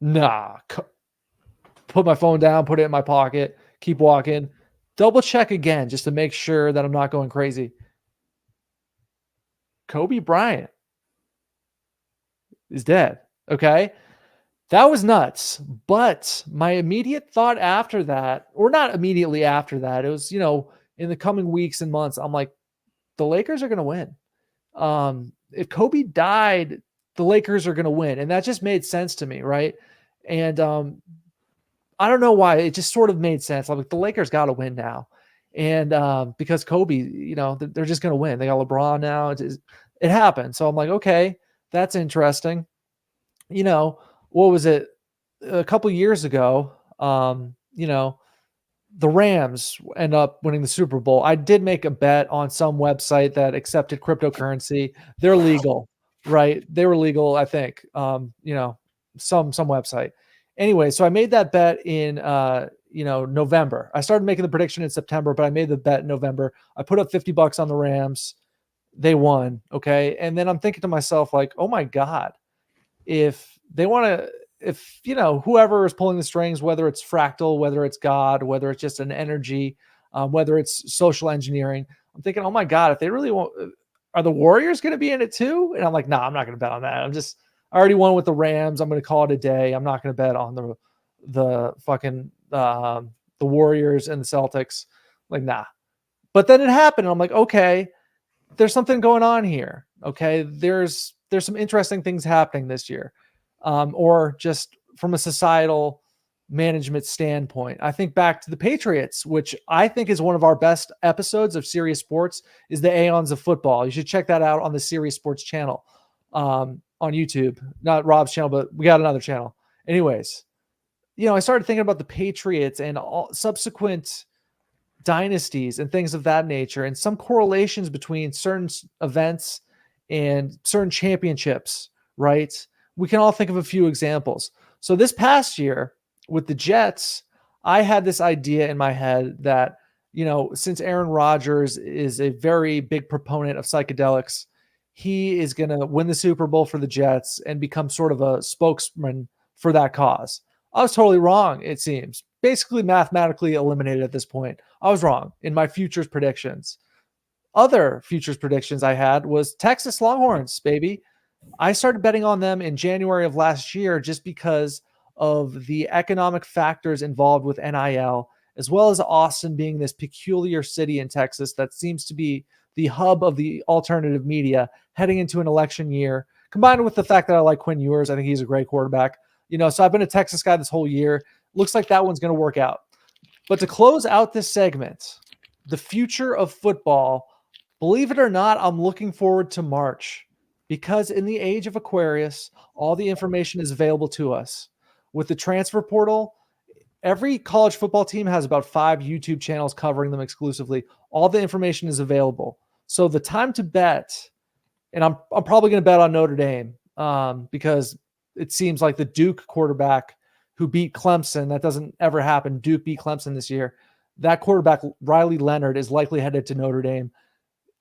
Nah. Put my phone down, put it in my pocket, keep walking. Double check again just to make sure that I'm not going crazy. Kobe Bryant is dead. Okay. That was nuts. But my immediate thought after that, or not immediately after that, it was, in the coming weeks and months, I'm like, the Lakers are going to win. If Kobe died, the Lakers are going to win. And that just made sense to me. Right. And I don't know why, it just sort of made sense. I'm like, the Lakers got to win now. And because Kobe, they're just going to win. They got LeBron now. It happened. So I'm like, okay, that's interesting. What was it? A couple years ago, the Rams end up winning the Super Bowl. I did make a bet on some website that accepted cryptocurrency. They're legal, right? They were legal, I think. Some website. Anyway, so I made that bet in November. I started making the prediction in September, but I made the bet in November. I put up $50 on the Rams. They won. Okay. And then I'm thinking to myself, like, oh my God, if they want to, whoever is pulling the strings, whether it's fractal, whether it's God, whether it's just an energy, whether it's social engineering, I'm thinking, oh my God, if they really want, are the Warriors going to be in it too? And I'm like, nah, I'm not going to bet on that. I already won with the Rams. I'm going to call it a day. I'm not going to bet on the fucking, the Warriors and the Celtics. Like, nah. But then it happened. I'm like, okay, there's something going on here. Okay. There's some interesting things happening this year. Or just from a societal management standpoint. I think back to the Patriots, which I think is one of our best episodes of Sirius Sports, is the Aeons of Football. You should check that out on the Sirius Sports channel on YouTube. Not Rob's channel, but we got another channel. Anyways, I started thinking about the Patriots and all subsequent dynasties and things of that nature, and some correlations between certain events and certain championships, right? We can all think of a few examples. So this past year with the Jets, I had this idea in my head that, since Aaron Rodgers is a very big proponent of psychedelics, he is going to win the Super Bowl for the Jets and become sort of a spokesman for that cause. I was totally wrong, it seems. Basically mathematically eliminated at this point. I was wrong in my futures predictions. Other futures predictions I had was Texas Longhorns, baby. I started betting on them in January of last year just because of the economic factors involved with NIL, as well as Austin being this peculiar city in Texas that seems to be the hub of the alternative media heading into an election year, combined with the fact that I like Quinn Ewers. I think he's a great quarterback. So I've been a Texas guy this whole year. Looks like that one's going to work out. But to close out this segment, the future of football, believe it or not, I'm looking forward to March. Because in the age of Aquarius, all the information is available to us. With the transfer portal, every college football team has about 5 YouTube channels covering them exclusively. All the information is available. So the time to bet, and I'm probably going to bet on Notre Dame because it seems like the Duke quarterback who beat Clemson, that doesn't ever happen. Duke beat Clemson this year. That quarterback, Riley Leonard, is likely headed to Notre Dame.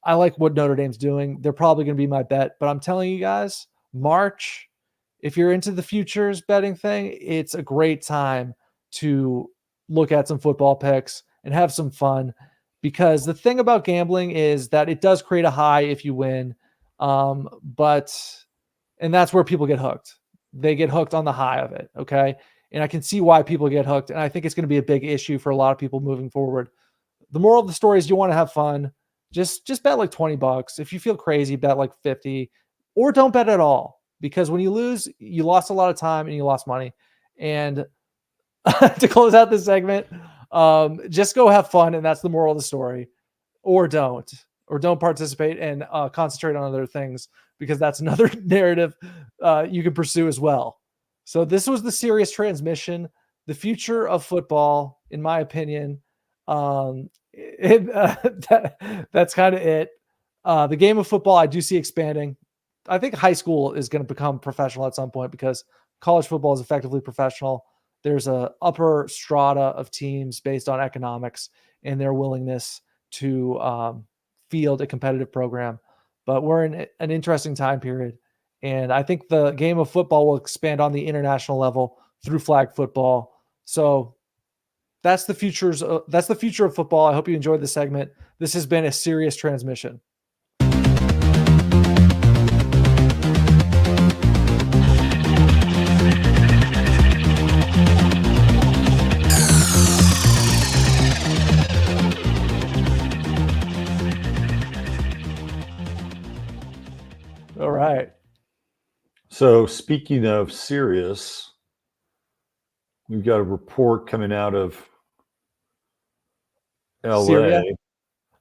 I like what Notre Dame's doing. They're probably going to be my bet, but I'm telling you guys, March, if you're into the futures betting thing, it's a great time to look at some football picks and have some fun, because the thing about gambling is that it does create a high if you win. And that's where people get hooked. They get hooked on the high of it. Okay. And I can see why people get hooked. And I think it's going to be a big issue for a lot of people moving forward. The moral of the story is you want to have fun. Just bet like $20. If you feel crazy, bet like 50, or don't bet at all, because when you lose, you lost a lot of time and you lost money. And to close out this segment, just go have fun. And that's the moral of the story, or don't participate and concentrate on other things, because that's another narrative you can pursue as well. So this was the Sirius transmission, the future of football, in my opinion. That's kind of it. The game of football, I do see expanding. I think high school is going to become professional at some point, because college football is effectively professional. There's a upper strata of teams based on economics and their willingness to field a competitive program. But we're in an interesting time period. And I think the game of football will expand on the international level through flag football. So that's the future of football. I hope you enjoyed the segment. This has been a Sirius transmission. right. So speaking of Sirius, we've got a report coming out of Syria?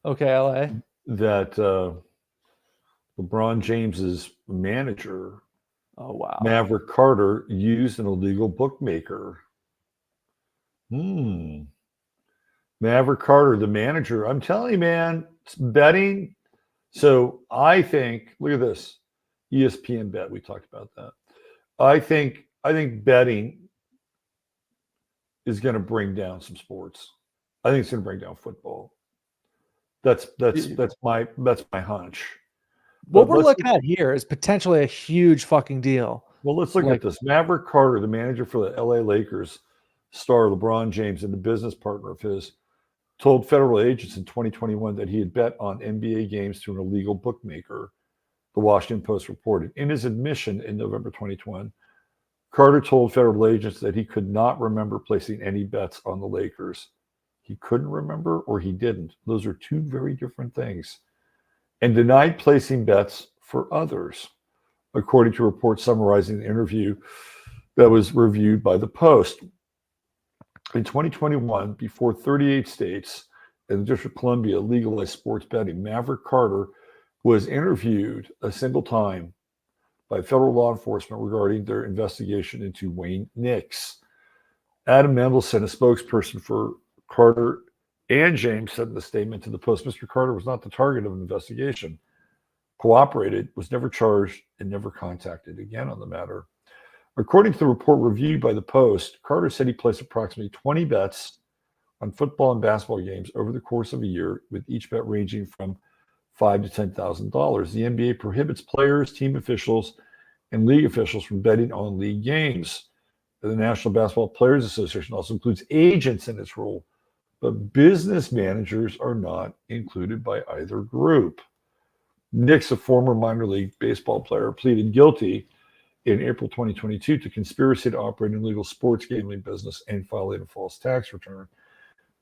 LA Okay, LA. that LeBron James's manager, Oh wow. Maverick Carter, used an illegal bookmaker. Maverick Carter, the manager. I'm telling you, man, it's betting. So I think, look at this, ESPN bet. We talked about that. I think betting is going to bring down some sports. I think it's going to bring down football. That's my hunch. What we're looking at here is potentially a huge fucking deal. Well, let's look at this. Maverick Carter, the manager for the LA Lakers star LeBron James and the business partner of his, told federal agents in 2021 that he had bet on NBA games through an illegal bookmaker, the Washington Post reported. In his admission in November 2021, Carter told federal agents that he could not remember placing any bets on the Lakers. He couldn't remember or he didn't. Those are two very different things. And denied placing bets for others, according to reports summarizing the interview that was reviewed by the Post. In 2021, before 38 states and the District of Columbia legalized sports betting, Maverick Carter was interviewed a single time by federal law enforcement regarding their investigation into Wayne Knicks. Adam Mendelson, a spokesperson for Carter and James, said in the statement to the Post, Mr. Carter was not the target of an investigation, cooperated, was never charged, and never contacted again on the matter. According to the report reviewed by the Post, Carter said he placed approximately 20 bets on football and basketball games over the course of a year, with each bet ranging from $5,000 to $10,000. The NBA prohibits players, team officials, and league officials from betting on league games. The National Basketball Players Association also includes agents in its rule, but business managers are not included by either group. Knicks, a former minor league baseball player, pleaded guilty in April 2022 to conspiracy to operate an illegal sports gambling business and filing a false tax return.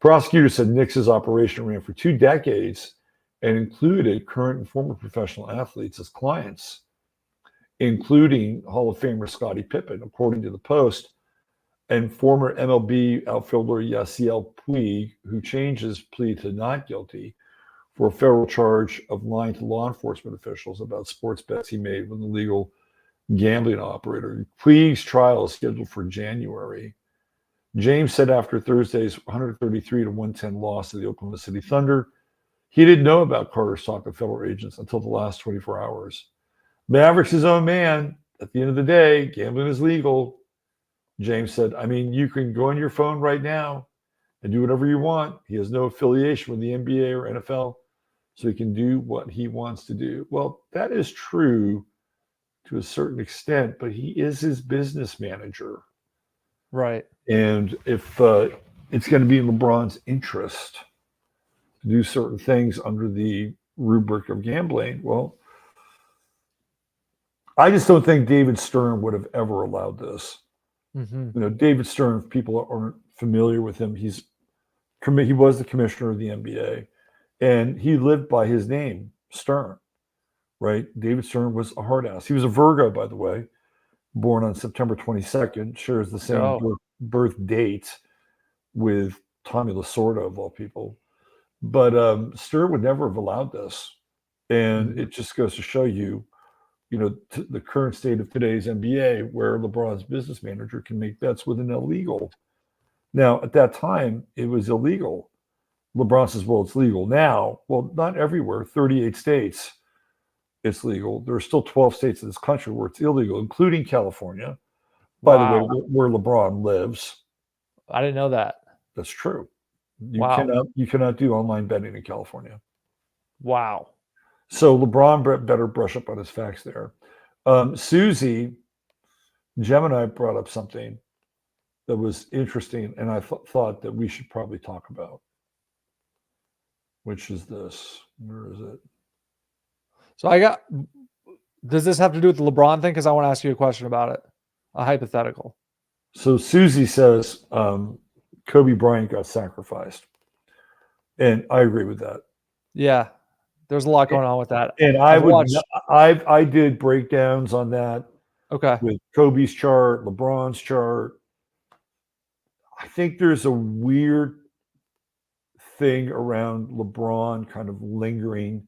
Prosecutors said Knicks' operation ran for 2 decades and included current and former professional athletes as clients, including Hall of Famer Scottie Pippen, according to the Post, and former MLB outfielder Yasiel Puig, who changed his plea to not guilty for a federal charge of lying to law enforcement officials about sports bets he made with an illegal gambling operator. Puig's trial is scheduled for January. James said after Thursday's 133-110 loss to the Oklahoma City Thunder, he didn't know about Carter's talk to federal agents until the last 24 hours. Maverick's his own man. At the end of the day, gambling is legal. James said, I mean, you can go on your phone right now and do whatever you want. He has no affiliation with the NBA or NFL, so he can do what he wants to do. Well, that is true to a certain extent, but he is his business manager. Right. And if it's going to be in LeBron's interest to do certain things under the rubric of gambling, well, I just don't think David Stern would have ever allowed this. Mm-hmm. You know, David Stern, if people aren't familiar with him, he was the commissioner of the NBA, and he lived by his name, Stern, right? David Stern was a hard ass. He was a Virgo, by the way, born on September 22nd, shares the same birth date with Tommy Lasorda, of all people. But Stern would never have allowed this. And it just goes to show you, you know, the current state of today's NBA, where LeBron's business manager can make bets with an illegal. Now, at that time, it was illegal. LeBron says, well, it's legal now. Well, not everywhere. 38 states, it's legal. There are still 12 states in this country where it's illegal, including California, by the way, where LeBron lives. I didn't know that. That's true. You cannot do online betting in California. Wow. So LeBron better brush up on his facts there. Susie, Gemini brought up something that was interesting, and I thought that we should probably talk about, which is this. Where is it? So does this have to do with the LeBron thing? Because I want to ask you a question about it, a hypothetical. So Susie says Kobe Bryant got sacrificed. And I agree with that. Yeah. There's a lot going on with that. And I did breakdowns on that Okay. with Kobe's chart, LeBron's chart. I think there's a weird thing around LeBron kind of lingering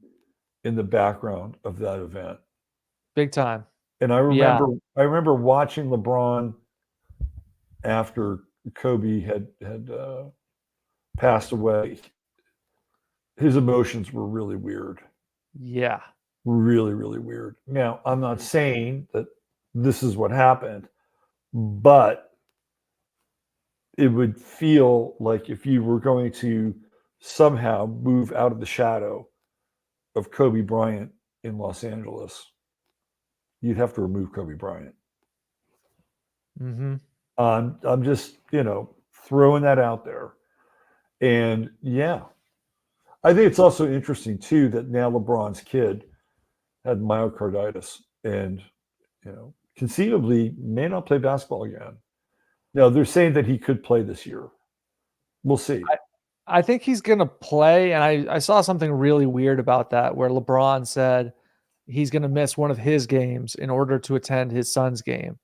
in the background of that event. Big time. And I remember watching LeBron after Kobe had passed away. His emotions were really weird. Yeah. Really, really weird. Now, I'm not saying that this is what happened, but it would feel like if you were going to somehow move out of the shadow of Kobe Bryant in Los Angeles, you'd have to remove Kobe Bryant. Mm-hmm. I'm just, throwing that out there. And yeah, I think it's also interesting too that now LeBron's kid had myocarditis and, conceivably may not play basketball again. Now they're saying that he could play this year. We'll see. I think he's going to play. And I saw something really weird about that where LeBron said he's going to miss one of his games in order to attend his son's game.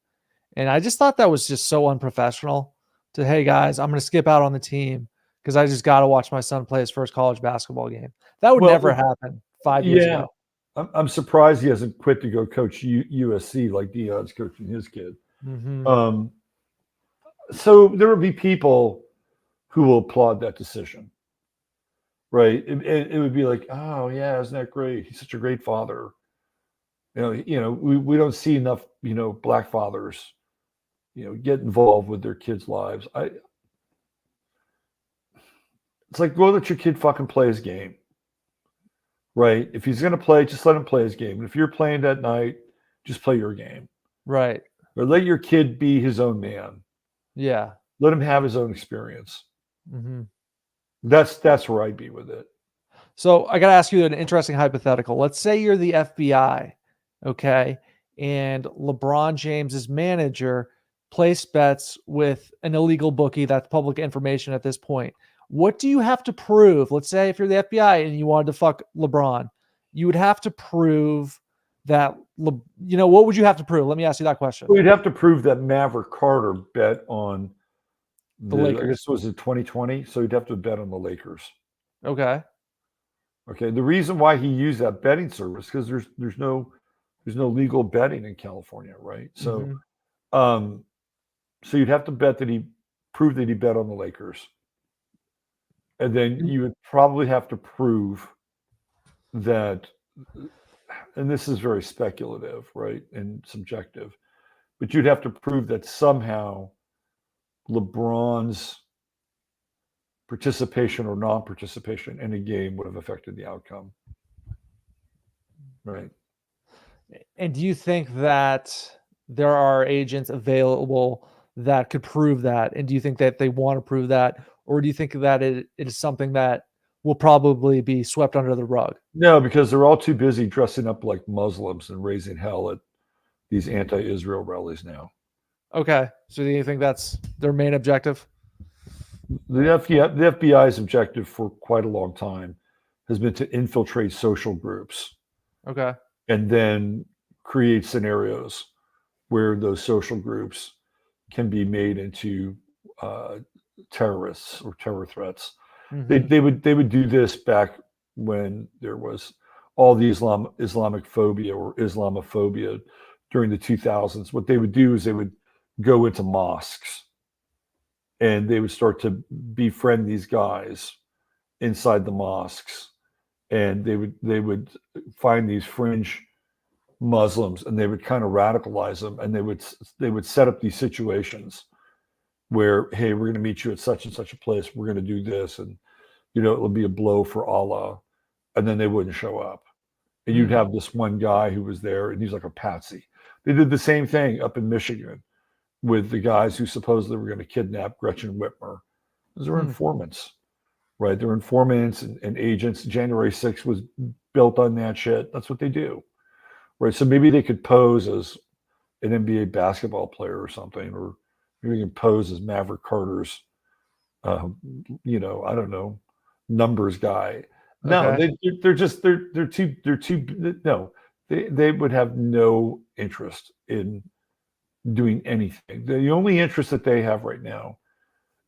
And I just thought that was just so unprofessional to, hey guys, I'm going to skip out on the team because I just got to watch my son play his first college basketball game. That would never happen 5 years ago. I'm surprised he hasn't quit to go coach USC like Dion's coaching his kid. Mm-hmm. So there will be people who will applaud that decision, right? It would be like, oh yeah, isn't that great? He's such a great father. We don't see enough, black fathers, get involved with their kids' lives. It's like, go let your kid fucking play his game, right? If he's going to play, just let him play his game. And if you're playing that night, just play your game. Right. Or let your kid be his own man. Yeah. Let him have his own experience. Mm-hmm. That's where I'd be with it. So I got to ask you an interesting hypothetical. Let's say you're the FBI, okay, and LeBron James's manager placed bets with an illegal bookie. That's public information at this point. What do you have to prove? Let's say if you're the FBI and you wanted to fuck LeBron, you would have to prove that, what would you have to prove? Let me ask you that question. Well, you'd have to prove that Maverick Carter bet on the Lakers. I guess it was in 2020, so you'd have to bet on the Lakers. Okay. The reason why he used that betting service because there's no legal betting in California, right? So, so you'd have to bet that he proved that he bet on the Lakers, and then you would probably have to prove that, and this is very speculative, right, and subjective, but you'd have to prove that somehow LeBron's participation or non-participation in a game would have affected the outcome. Right. And do you think that there are agents available that could prove that? And do you think that they want to prove that? Or do you think that it is something that will probably be swept under the rug? No, because they're all too busy dressing up like Muslims and raising hell at these anti-Israel rallies now. Okay. So do you think that's their main objective? The FBI's objective for quite a long time has been to infiltrate social groups. Okay. And then create scenarios where those social groups can be made into terrorists or terror threats. Mm-hmm. They would do this back when there was all the Islamic phobia or Islamophobia during the 2000s. What they would do is they would go into mosques and they would start to befriend these guys inside the mosques, and they would find these fringe Muslims and they would kind of radicalize them, and they would set up these situations where, hey, we're going to meet you at such and such a place, we're going to do this, and it'll be a blow for Allah, and then they wouldn't show up, and you'd have this one guy who was there and he's like a patsy. They did the same thing up in Michigan with the guys who supposedly were going to kidnap Gretchen Whitmer. Those are informants, right? They're informants and agents. January 6th was built on that shit. That's what they do, right? So maybe they could pose as an NBA basketball player or something, or maybe they can pose as Maverick Carter's, I don't know, numbers guy. No, Okay. they're too no. They would have no interest in doing anything. The only interest that they have right now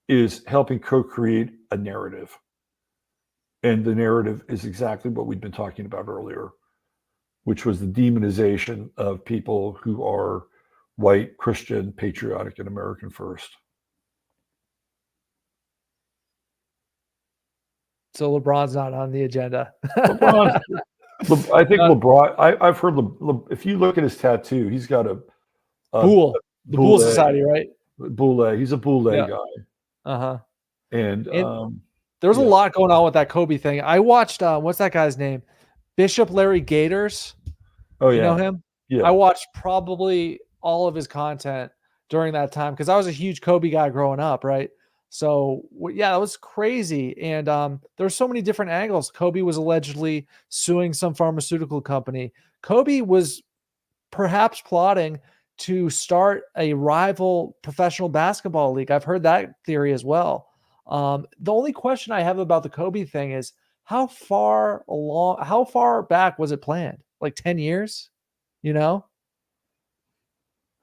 is helping co-create a narrative. And the narrative is exactly what we've been talking about earlier, which was the demonization of people who are white, Christian, patriotic, and American first. So LeBron's not on the agenda. LeBron, I think LeBron. I've heard if you look at his tattoo, he's got a Boule, the Boule Society, right? Boule. He's a Boule Yeah. guy. Uh-huh. And there was a lot going on with that Kobe thing. I watched what's that guy's name? Bishop Larry Gators. Oh, You know him? Yeah. I watched probably all of his content during that time because I was a huge Kobe guy growing up, right? So yeah, that was crazy. And there's so many different angles. Kobe was allegedly suing some pharmaceutical company. Kobe was perhaps plotting to start a rival professional basketball league. I've heard that theory as well. The only question I have about the Kobe thing is how far back was it planned? Like 10 years, you know?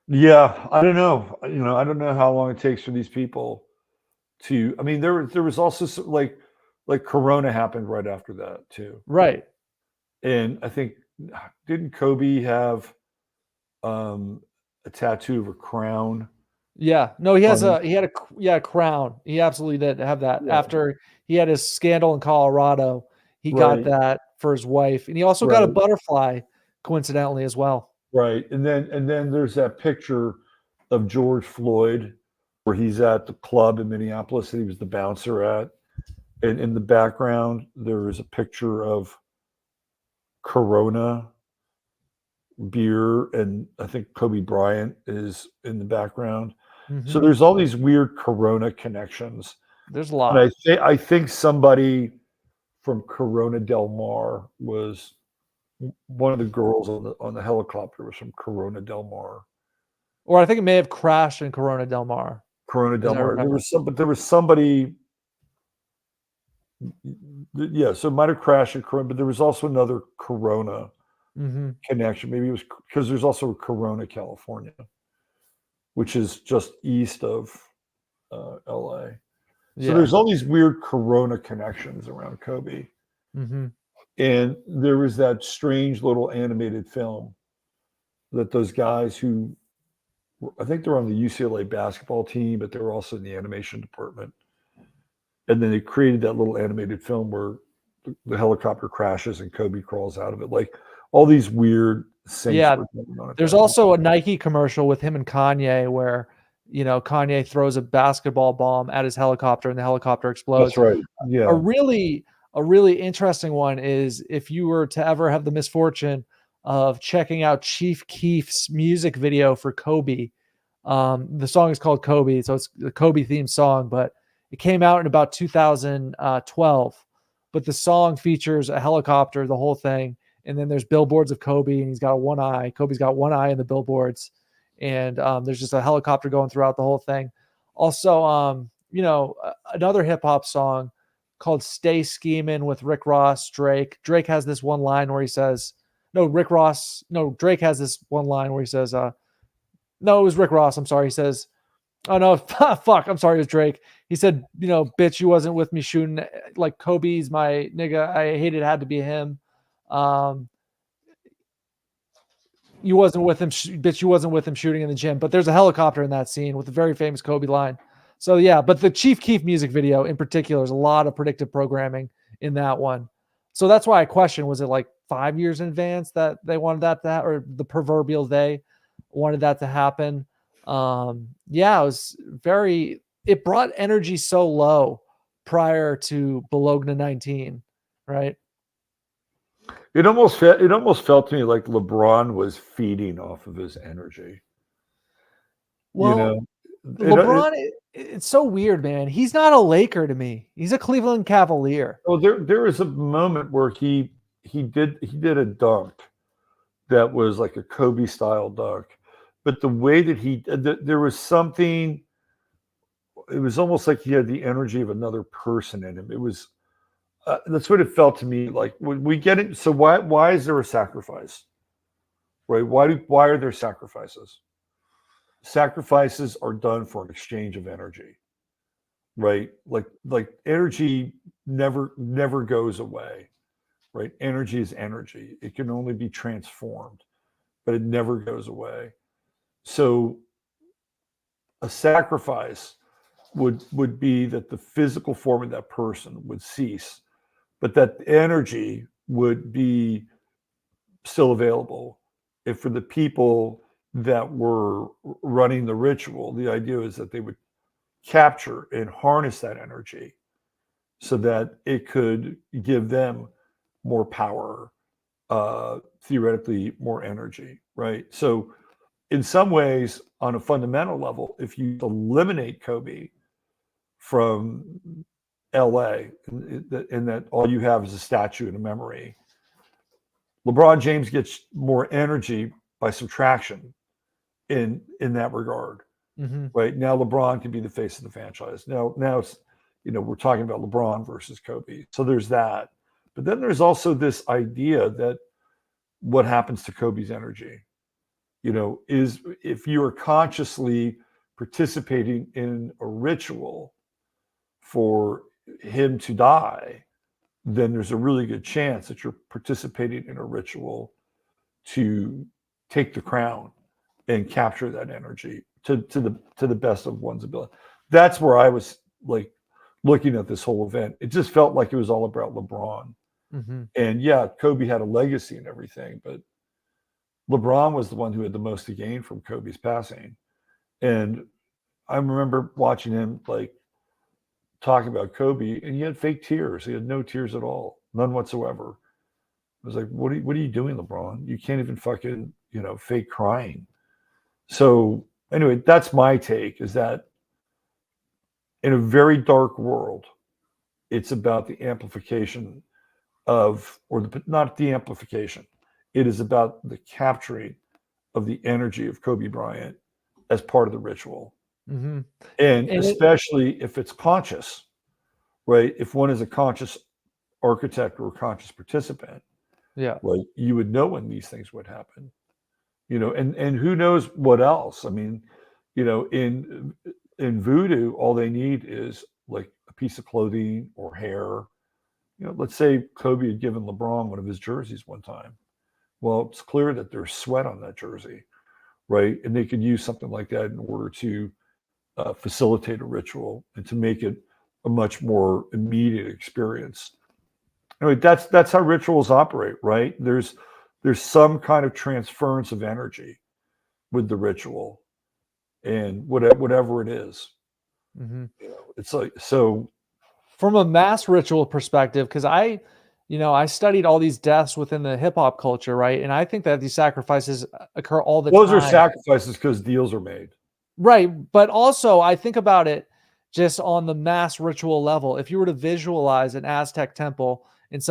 Yeah, I don't know. I don't know how long it takes for these people to. I mean, there was also some, like Corona happened right after that too. Right. And I think didn't Kobe have a tattoo of a crown? Yeah. No, he had a crown. He absolutely did have that. Yeah. After he had his scandal in Colorado, he got that for his wife. And he also got a butterfly coincidentally as well. Right. And then there's that picture of George Floyd where he's at the club in Minneapolis that he was the bouncer at. And in the background, there is a picture of Corona beer, and I think Kobe Bryant is in the background. Mm-hmm. So there's all these weird Corona connections. There's a lot. And I think somebody from Corona Del Mar was one of the girls on the helicopter was from Corona Del Mar. Or I think it may have crashed in Corona Del Mar. Corona Del Mar. There was somebody. Yeah, so it might have crashed in Corona, but there was also another Corona connection. Maybe it was because there's also Corona, California, which is just east of LA. So there's all these weird Corona connections around Kobe. Mm-hmm. And there was that strange little animated film that those guys who, I think they're on the UCLA basketball team, but they were also in the animation department. And then they created that little animated film where the helicopter crashes and Kobe crawls out of it. Like all these weird things. Yeah. There's also a Nike commercial with him and Kanye where, Kanye throws a basketball bomb at his helicopter and the helicopter explodes. That's right. Yeah. A really interesting one is if you were to ever have the misfortune of checking out Chief Keef's music video for Kobe. The song is called Kobe, so it's the Kobe themed song, but it came out in about 2012. But the song features a helicopter, the whole thing, and then there's billboards of Kobe, and he's got one eye. Kobe's got one eye in the billboards, and there's just a helicopter going throughout the whole thing. Also, another hip hop song called Stay Schemin' with Rick Ross, Drake. Drake has this one line where he says, Drake has this one line where he says, no, it was Rick Ross. I'm sorry. He says, oh no, fuck. I'm sorry. It was Drake. He said, bitch, you wasn't with me shooting. Like Kobe's my nigga. I hated it had to be him. You wasn't with him, bitch. You wasn't with him shooting in the gym. But there's a helicopter in that scene with a very famous Kobe line. So yeah, but the Chief Keef music video in particular is a lot of predictive programming in that one. So that's why I question, was it like 5 years in advance that they wanted that to happen, or the proverbial they wanted that to happen? It brought energy so low prior to Bologna 19, right? It almost felt to me like LeBron was feeding off of his energy. Well, LeBron, it's so weird, man. He's not a Laker to me. He's a Cleveland Cavalier. Well, there was a moment where he did a dunk that was like a Kobe style dunk, but the way that there was something. It was almost like he had the energy of another person in him. It was, that's what it felt to me like when we get it. So why is there a sacrifice, right? Why are there sacrifices? Sacrifices are done for an exchange of energy, right? Like energy never goes away, right? Energy is energy. It can only be transformed, but it never goes away. So a sacrifice would be that the physical form of that person would cease, but that energy would be still available. If for the people that were running the ritual, the idea is that they would capture and harness that energy so that it could give them more power, theoretically more energy, right? So in some ways, on a fundamental level, if you eliminate Kobe from LA and that all you have is a statue and a memory, LeBron James gets more energy by subtraction in that regard. Mm-hmm. Right now, LeBron can be the face of the franchise. Now it's, we're talking about LeBron versus Kobe. So there's that. But then there's also this idea that what happens to Kobe's energy, is if you are consciously participating in a ritual for him to die, then there's a really good chance that you're participating in a ritual to take the crown and capture that energy to the best of one's ability. That's where I was like looking at this whole event. It just felt like it was all about LeBron. Mm-hmm. And yeah, Kobe had a legacy and everything, but LeBron was the one who had the most to gain from Kobe's passing. And I remember watching him like talking about Kobe, and he had fake tears. He had no tears at all, none whatsoever. I was like, what are you doing, LeBron? You can't even fucking, fake crying. So anyway, that's my take, is that in a very dark world, it's about the amplification not the amplification. It is about the capturing of the energy of Kobe Bryant as part of the ritual. Mm-hmm. And especially if it's conscious, right? If one is a conscious architect or a conscious participant, yeah, like you would know when these things would happen, and who knows what else. I mean, in voodoo, all they need is like a piece of clothing or hair. Let's say Kobe had given LeBron one of his jerseys one time. Well, it's clear that there's sweat on that jersey, right? And they could use something like that in order to facilitate a ritual and to make it a much more immediate experience. Anyway, that's how rituals operate, right? There's some kind of transference of energy with the ritual, and whatever it is. Mm-hmm. It's like, so from a mass ritual perspective, because I studied all these deaths within the hip hop culture, right? And I think that these sacrifices occur all the time. Those are sacrifices because deals are made. Right. But also I think about it just on the mass ritual level. If you were to visualize an Aztec temple and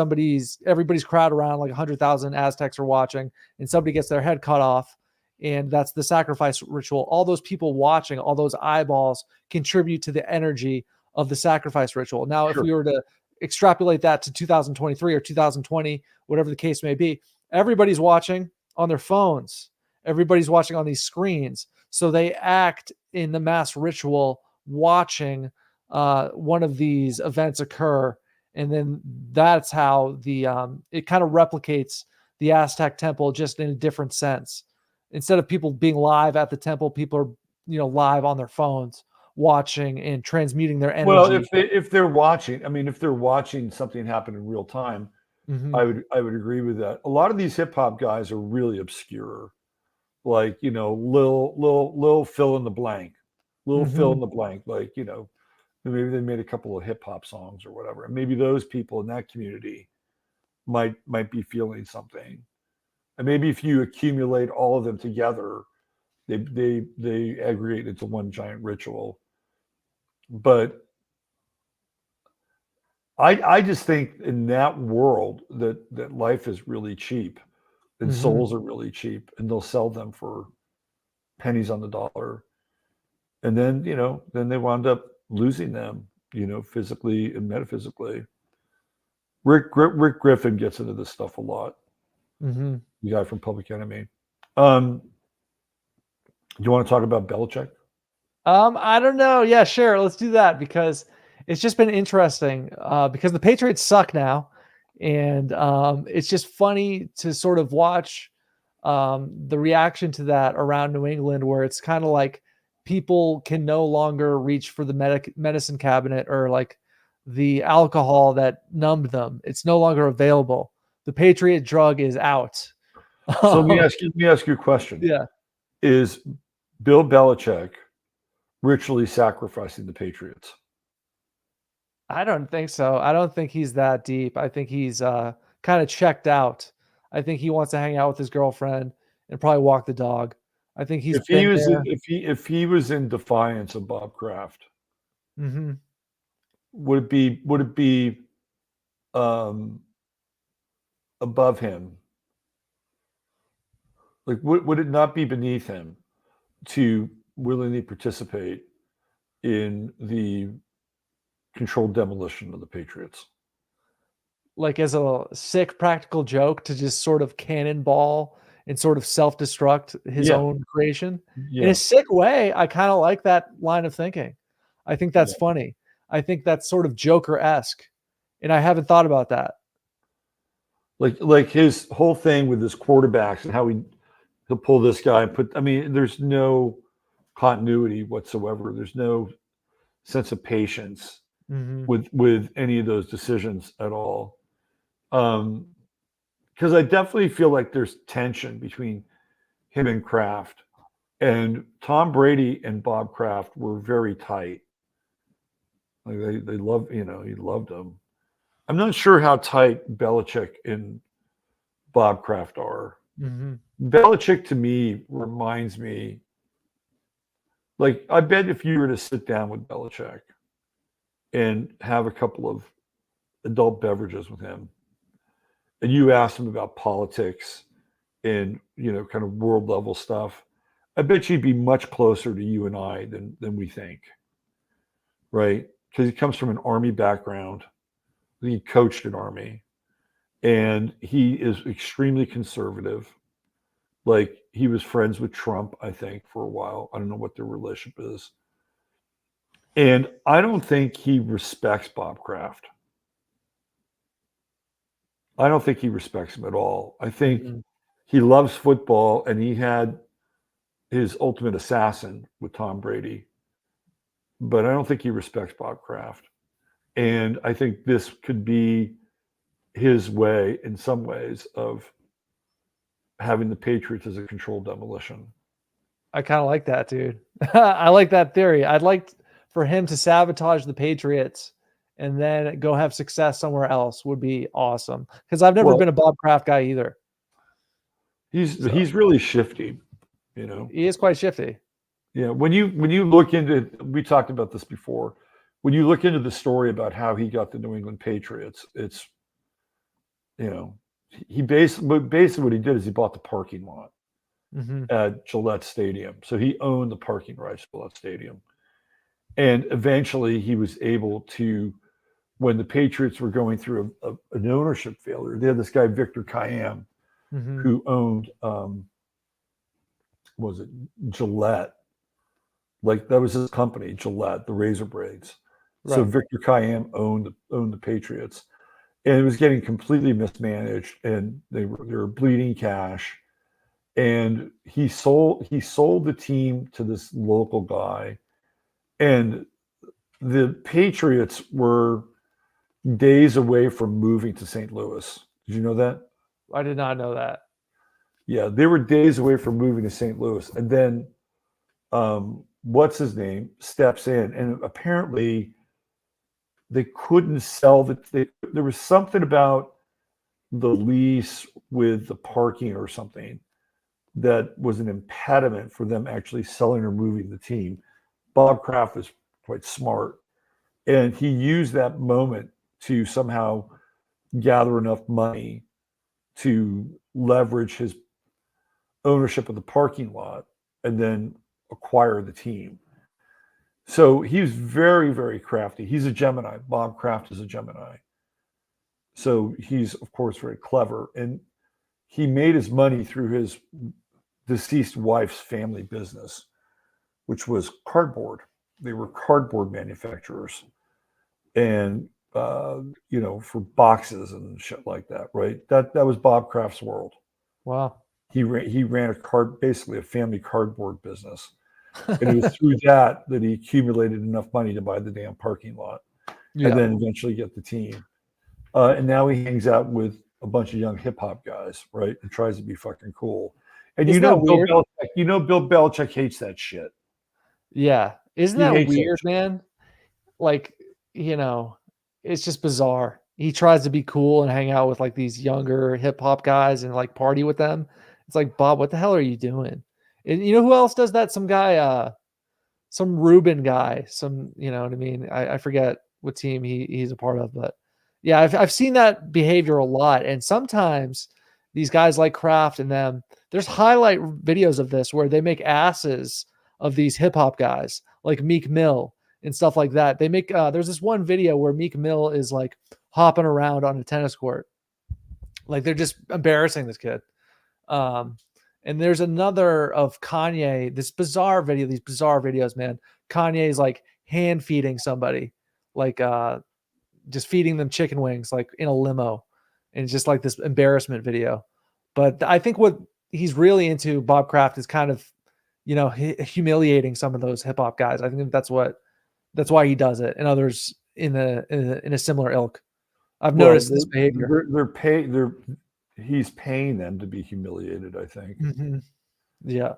everybody's crowd around, like 100,000 Aztecs are watching, and somebody gets their head cut off, and that's the sacrifice ritual. All those people watching, all those eyeballs contribute to the energy of the sacrifice ritual. Now, Sure. If we were to extrapolate that to 2023 or 2020, whatever the case may be, everybody's watching on their phones. Everybody's watching on these screens. So they act in the mass ritual watching one of these events occur. And then that's how it kind of replicates the Aztec temple, just in a different sense. Instead of people being live at the temple, people are, live on their phones watching and transmuting their energy. Well, if they're watching, if they're watching something happen in real time, mm-hmm. I would agree with that. A lot of these hip hop guys are really obscure, like Lil fill in the blank, Mm-hmm. fill in the blank, like maybe they made a couple of hip hop songs or whatever, and maybe those people in that community might be feeling something, and maybe if you accumulate all of them together, they aggregate into one giant ritual. But I just think in that world that life is really cheap and Mm-hmm. souls are really cheap, and they'll sell them for pennies on the dollar. And then, then they wound up losing them, physically and metaphysically. Rick Griffin gets into this stuff a lot. Mm-hmm. The guy from Public Enemy. You want to talk about Belichick? I don't know. Yeah, sure. Let's do that because it's just been interesting because the Patriots suck now. And it's just funny to sort of watch the reaction to that around New England, where it's kind of like people can no longer reach for the medicine cabinet or like the alcohol that numbed them. It's no longer available. The Patriot drug is out. So let me ask you a question. Yeah. Is Bill Belichick ritually sacrificing the Patriots? I don't think so. I don't think he's that deep. I think he's kind of checked out. I think he wants to hang out with his girlfriend and probably walk the dog. I think he's if he was in defiance of Bob Kraft, Mm-hmm. would it be above him? Like would it not be beneath him to willingly participate in the controlled demolition of the Patriots? Like as a sick practical joke to just sort of cannonball and sort of self-destruct his own creation in a sick way. I kind of like that line of thinking. I think that's funny. I think that's sort of Joker-esque, and I haven't thought about that. Like his whole thing with his quarterbacks and how he'll pull this guy and put. I mean, there's no continuity whatsoever. There's no sense of patience with any of those decisions at all. Because I definitely feel like there's tension between him and Kraft, and Tom Brady and Bob Kraft were very tight. Like they love, he loved him. I'm not sure how tight Belichick and Bob Kraft are. Mm-hmm. Belichick to me reminds me, like, I bet if you were to sit down with Belichick and have a couple of adult beverages with him, and you asked him about politics and kind of world level stuff, I bet you'd be much closer to you and I than we think, right? Because he comes from an Army background. He coached an Army, and he is extremely conservative. Like, he was friends with Trump, I think, for a while. I don't know what their relationship is. And I don't think he respects Bob Kraft. I don't think he respects him at all. I think he loves football, and he had his ultimate assassin with Tom Brady. But I don't think he respects Bob Kraft. And I think this could be his way, in some ways, of having the Patriots as a controlled demolition. I kind of like that, dude. I like that theory. I'd like for him to sabotage the Patriots and then go have success somewhere else would be awesome. Because I've never been a Bob Kraft guy either. He's really shifty, He is quite shifty. Yeah. When you look into, we talked about this before, when you look into the story about how he got the New England Patriots, it's, he basically what he did is he bought the parking lot at Gillette Stadium. So he owned the parking rights to Gillette Stadium. And eventually he was able to, when the Patriots were going through an ownership failure, they had this guy, Victor Kiam, who owned, Gillette? Like, that was his company, Gillette, the razor blades. Right. So Victor Kiam owned the Patriots, and it was getting completely mismanaged, and they were bleeding cash. And he sold the team to this local guy, and the Patriots were days away from moving to St. Louis. Did you know that? I did not know that. Yeah, they were days away from moving to St. Louis, and then what's his name steps in, and apparently they couldn't sell there was something about the lease with the parking or something that was an impediment for them actually selling or moving the team. Bob Kraft is quite smart, and he used that moment to somehow gather enough money to leverage his ownership of the parking lot and then acquire the team. So he's very, very crafty. He's a Gemini. Bob Kraft is a Gemini. So he's, of course, very clever. And he made his money through his deceased wife's family business, which was cardboard. They were cardboard manufacturers. And, for boxes and shit like that, right? That was Bob Kraft's world. Wow. He ran basically a family cardboard business. And it was through that he accumulated enough money to buy the damn parking lot and then eventually get the team. And now he hangs out with a bunch of young hip hop guys, right? And tries to be fucking cool. And Isn't that weird? Bill Belichick hates that shit. Yeah. Isn't He that hates weird, man? Like, it's just bizarre. He tries to be cool and hang out with like these younger hip hop guys and like party with them. It's like, Bob, what the hell are you doing? And you know who else does that? Some guy, some Ruben guy, you know what I mean? I forget what team he's a part of, but yeah, I've seen that behavior a lot. And sometimes these guys like Kraft and them, there's highlight videos of this where they make asses of these hip hop guys like Meek Mill and stuff like that. They make, there's this one video where Meek Mill is like hopping around on a tennis court. Like they're just embarrassing this kid. And there's another of Kanye, these bizarre videos, man. Kanye's like hand feeding somebody, like just feeding them chicken wings, like in a limo. And it's just like this embarrassment video. But I think what he's really into, Bob Kraft, is kind of, humiliating some of those hip hop guys. I think that's why he does it. And others in a similar ilk. I've noticed this behavior. He's paying them to be humiliated, I think. Mm-hmm. Yeah.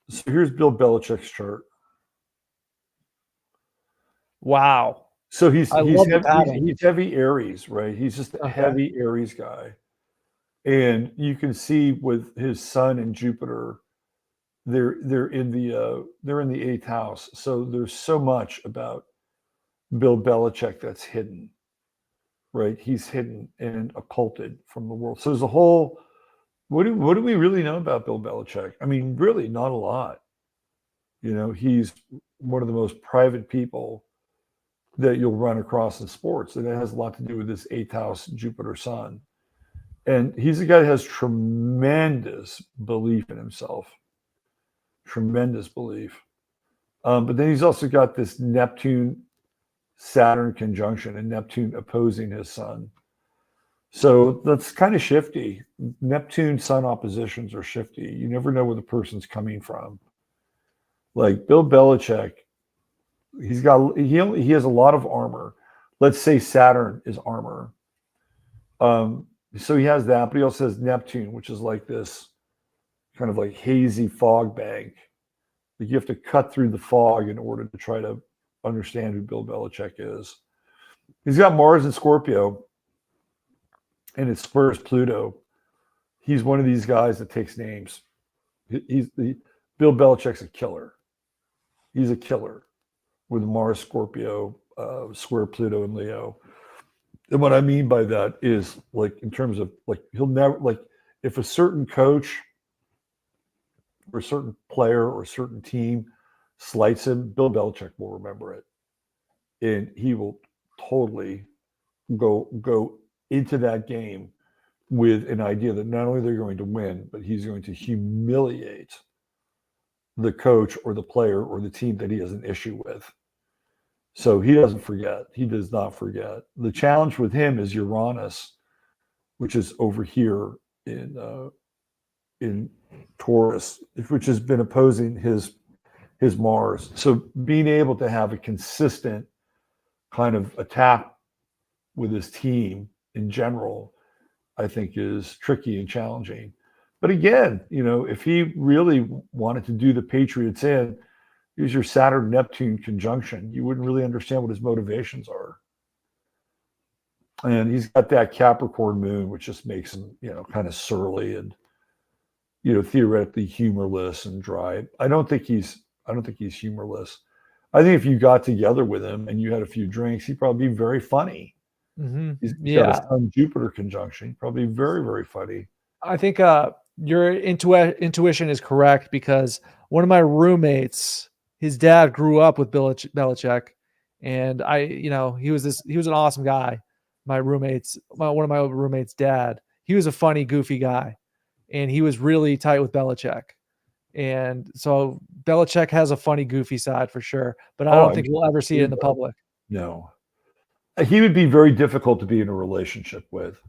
So here's Bill Belichick's chart. Wow. So he's heavy Aries, right? He's just a heavy Aries guy. And you can see with his sun and Jupiter, they're in the 8th house. So there's so much about Bill Belichick that's hidden. Right, he's hidden and occulted from the world. So there's a whole. What do we really know about Bill Belichick? I mean, really, not a lot. He's one of the most private people that you'll run across in sports, and it has a lot to do with this 8th house Jupiter Sun. And he's a guy that has tremendous belief in himself, tremendous belief. But then he's also got this Neptune Saturn conjunction and Neptune opposing his sun. So that's kind of shifty. Neptune sun oppositions are shifty. You never know where the person's coming from. Like Bill Belichick, he has a lot of armor. Let's say Saturn is armor. So he has that, but he also has Neptune, which is like this kind of like hazy fog bank. Like you have to cut through the fog in order to try to understand who Bill Belichick is. He's got Mars in Scorpio, and it spurs Pluto. He's one of these guys that takes names. Bill Belichick's a killer. He's a killer with Mars, Scorpio, square Pluto and Leo. And what I mean by that is, like, in terms of, like, he'll never, like, if a certain coach or a certain player or a certain team slights him, Bill Belichick will remember it. And he will totally go into that game with an idea that not only they're going to win, but he's going to humiliate the coach or the player or the team that he has an issue with. So he doesn't forget. He does not forget. The challenge with him is Uranus, which is over here in Taurus, which has been opposing his Mars. So being able to have a consistent kind of attack with his team in general, I think is tricky and challenging. But again, if he really wanted to do the Patriots in, use your Saturn-Neptune conjunction, you wouldn't really understand what his motivations are. And he's got that Capricorn moon, which just makes him, kind of surly and, theoretically humorless and dry. I don't think he's humorless. I think if you got together with him and you had a few drinks, he'd probably be very funny. Mm-hmm. He's got a Sun-Jupiter conjunction, probably very, very funny. I think your intuition is correct, because one of my roommates, his dad grew up with Belichick, and he was an awesome guy, my roommate's one of my old roommate's dad. He was a funny, goofy guy, and he was really tight with Belichick. And so Belichick has a funny, goofy side for sure, but I don't think we'll ever see it in the public. No, he would be very difficult to be in a relationship with,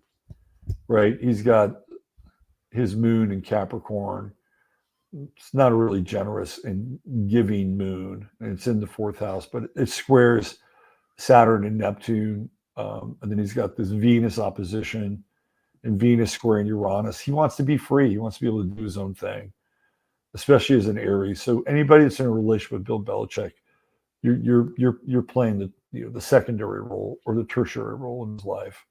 right? He's got his moon in Capricorn. It's not a really generous and giving moon, and it's in the 4th house, but it squares Saturn and Neptune. And then he's got this Venus opposition and Venus squaring Uranus. He wants to be free. He wants to be able to do his own thing, especially as an Aries. So anybody that's in a relationship with Bill Belichick, you're playing the secondary role or the tertiary role in his life.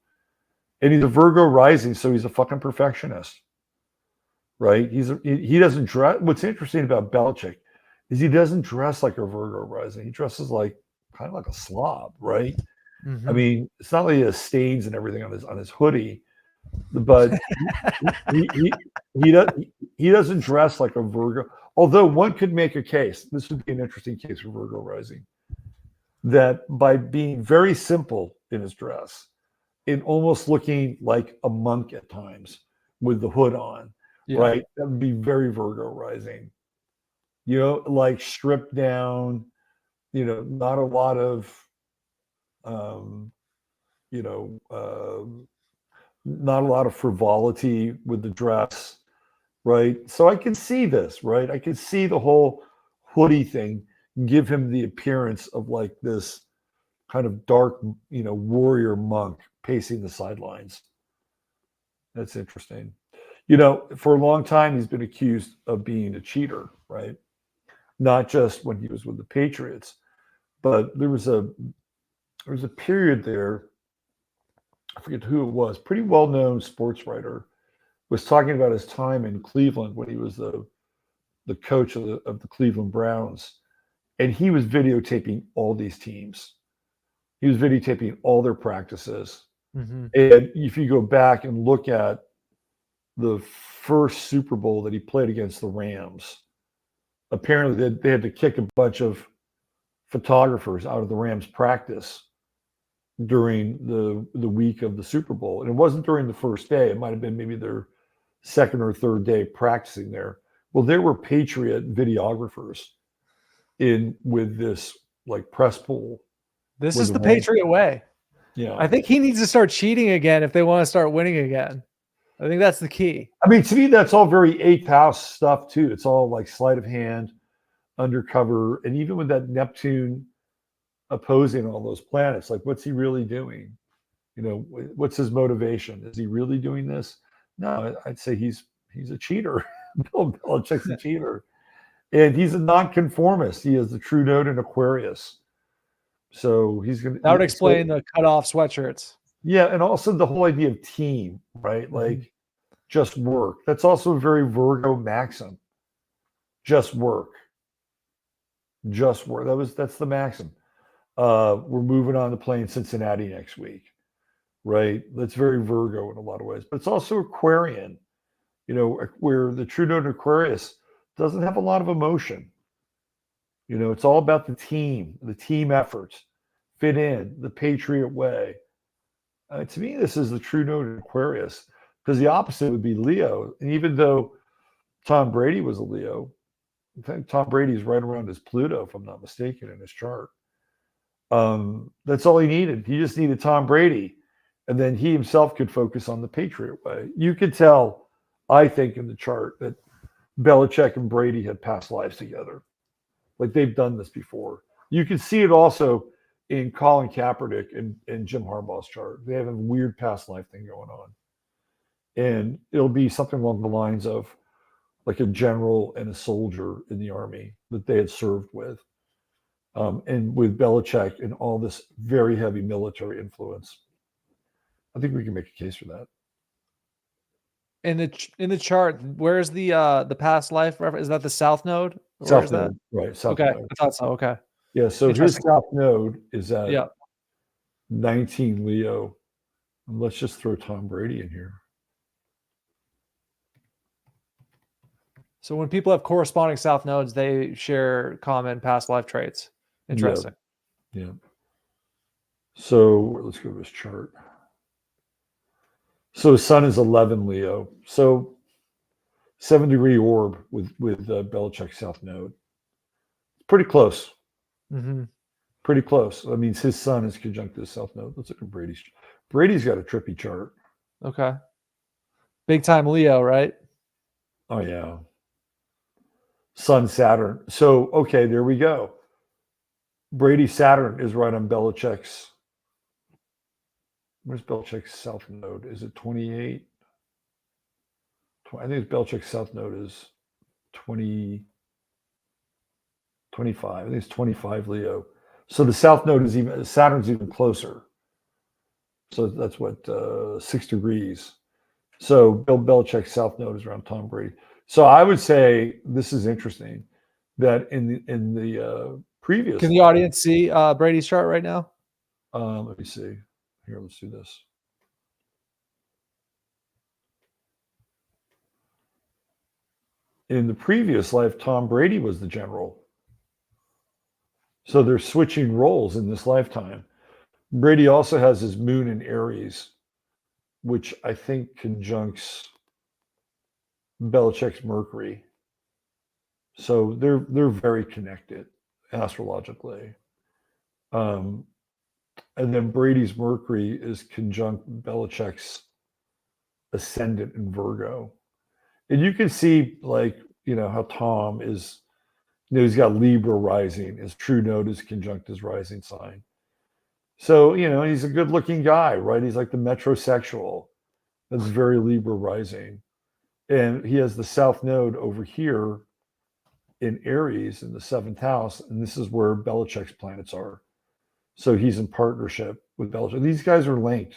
And he's a Virgo rising, so he's a fucking perfectionist, right? He doesn't dress. What's interesting about Belichick is he doesn't dress like a Virgo rising. He dresses kind of like a slob, right? Mm-hmm. I mean, it's not like he has stains and everything on his hoodie, but he doesn't dress like a Virgo. Although one could make a case, this would be an interesting case for Virgo rising, that by being very simple in his dress, and almost looking like a monk at times with the hood on, right? That would be very Virgo rising. Like stripped down, not a lot of, not a lot of frivolity with the dress, right? So I can see this, right? I can see the whole hoodie thing give him the appearance of like this kind of dark, warrior monk pacing the sidelines. That's interesting. For a long time, he's been accused of being a cheater, right? Not just when he was with the Patriots, but there was a period there, I forget who it was, pretty well-known sports writer, was talking about his time in Cleveland when he was the coach of the Cleveland Browns. And he was videotaping all these teams. He was videotaping all their practices. Mm-hmm. And if you go back and look at the first Super Bowl that he played against the Rams, apparently they had to kick a bunch of photographers out of the Rams practice during the week of the Super Bowl. And it wasn't during the first day. It might have been maybe their second or third day practicing there. Well, there were Patriot videographers with this like press pool. This is the Patriot way. Yeah. I think he needs to start cheating again if they want to start winning again. I think that's the key. I mean, to me, that's all very 8th house stuff too. It's all like sleight of hand, undercover. And even with that Neptune opposing all those planets, like what's he really doing? What's his motivation? Is he really doing this? No, I'd say he's a cheater. Bill Belichick's a cheater. And he's a nonconformist. He has the true node in Aquarius. So he's going to... That would explain the cut-off sweatshirts. Yeah, and also the whole idea of team, right? Like just work. That's also a very Virgo maxim. Just work. Just work. That's the maxim. We're moving on to playing Cincinnati next week, right? That's very Virgo in a lot of ways. But it's also Aquarian, where the true node in Aquarius doesn't have a lot of emotion. It's all about the team effort, fit in, the Patriot way. To me, this is the true node in Aquarius, because the opposite would be Leo. And even though Tom Brady was a Leo, I think Tom Brady is right around his Pluto, if I'm not mistaken, in his chart. That's all he needed. He just needed Tom Brady. And then he himself could focus on the Patriot way. You could tell, I think, in the chart that Belichick and Brady had past lives together. Like they've done this before. You can see it also in Colin Kaepernick and Jim Harbaugh's chart. They have a weird past life thing going on. And it'll be something along the lines of like a general and a soldier in the army that they had served with. And with Belichick and all this very heavy military influence. I think we can make a case for that. In the chart, where's the past life reference? Is that the South Node? South Node, right? South okay, node. I thought so. Okay. Yeah, so his South Node is at 19 Leo. And let's just throw Tom Brady in here. So when people have corresponding South Nodes, they share common past life traits. Interesting. Yeah. So let's go to his chart. So his sun is 11 Leo. So 7-degree orb with Belichick's South Node. Pretty close. Mm-hmm. Pretty close. That means his sun is conjunct to the South Node. Let's look at Brady's. Brady's got a trippy chart. Okay. Big time Leo, right? Oh, yeah. Sun, Saturn. So, okay, there we go. Brady Saturn is right on Belichick's. Where's Belichick's South Node? Is it 28? I think Belichick's South Node is 20, 25. I think it's 25 Leo. So the South Node is even, Saturn's even closer. So that's what, 6 degrees. So Bill Belichick's South Node is around Tom Brady. So I would say this is interesting that in the previous. Can the audience see Brady's chart right now? Let me see. Here, let's do this. In the previous life, Tom Brady was the general. So they're switching roles in this lifetime. Brady also has his moon in Aries, which I think conjuncts Belichick's Mercury. So they're very connected astrologically. And then Brady's Mercury is conjunct Belichick's ascendant in Virgo. And you can see, like, how Tom is, he's got Libra rising. His true node is conjunct his rising sign. So, he's a good looking guy, right? He's like the metrosexual. That's very Libra rising. And he has the South Node over here in Aries in the 7th house. And this is where Belichick's planets are. So he's in partnership with Belichick. These guys are linked.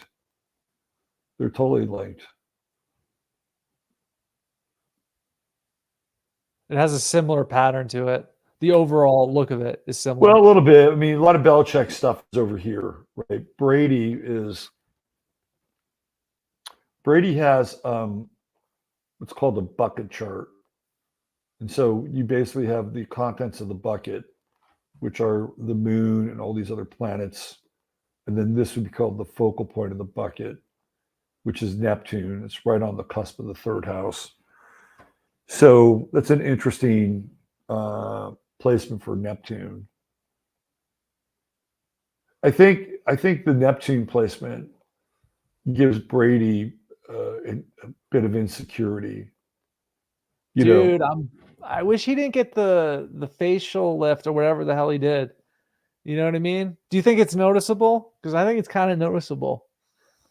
They're totally linked. It has a similar pattern to it. The overall look of it is similar. Well, a little bit. I mean, a lot of Belichick stuff is over here, right? Brady has what's called a bucket chart. And so you basically have the contents of the bucket, which are the moon and all these other planets. And then this would be called the focal point of the bucket, which is Neptune. It's right on the cusp of the 3rd house. So that's an interesting placement for Neptune. I think the Neptune placement gives Brady a bit of insecurity. Dude, I wish he didn't get the facial lift or whatever the hell he did. You know what I mean? Do you think it's noticeable? Because I think it's kind of noticeable.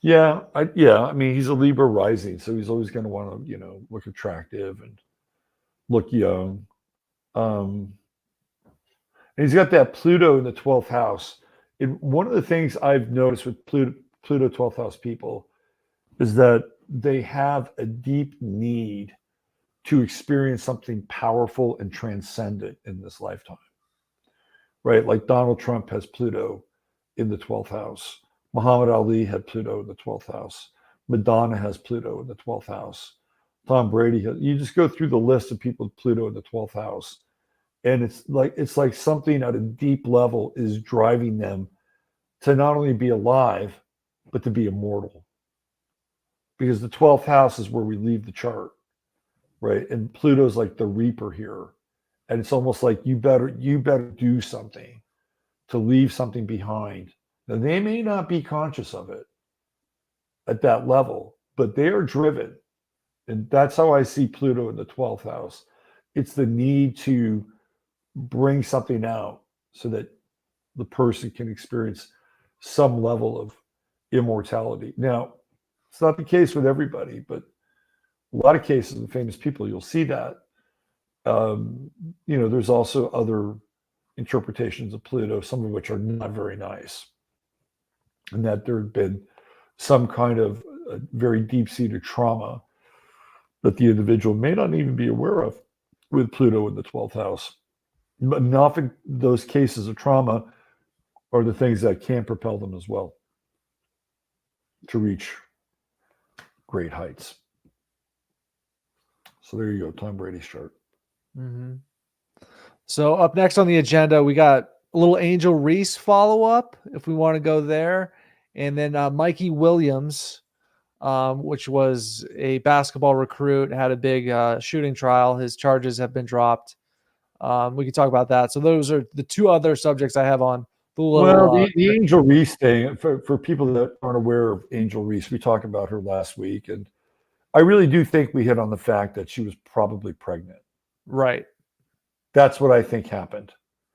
Yeah, I mean, he's a Libra rising, so he's always going to want to, look attractive and look young. And he's got that Pluto in the 12th house. And one of the things I've noticed with Pluto 12th house people is that they have a deep need to experience something powerful and transcendent in this lifetime, right? Like Donald Trump has Pluto in the 12th house. Muhammad Ali had Pluto in the 12th house. Madonna has Pluto in the 12th house. Tom Brady you just go through the list of people with Pluto in the 12th house. And it's like something at a deep level is driving them to not only be alive, but to be immortal. Because the 12th house is where we leave the chart, right? And Pluto's like the reaper here. And it's almost like you better do something to leave something behind. Now, they may not be conscious of it at that level, but they are driven. And that's how I see Pluto in the 12th house. It's the need to bring something out so that the person can experience some level of immortality. Now, it's not the case with everybody, but a lot of cases in famous people, you'll see that. There's also other interpretations of Pluto, some of which are not very nice. And that there had been some kind of very deep-seated trauma that the individual may not even be aware of with Pluto in the 12th house. But often those cases of trauma are the things that can propel them as well to reach great heights. So there you go, Tom Brady's chart. Mm-hmm. So up next on the agenda, we got a little Angel Reese follow-up, if we want to go there. And then Mikey Williams which was a basketball recruit, had a big shooting trial. His charges have been dropped. We can talk about that. So those are the two other subjects I have on the little. Well, the Angel Reese thing, for people that aren't aware of Angel Reese, we talked about her last week, and I really do think we hit on the fact that she was probably pregnant. Right. That's what I think happened.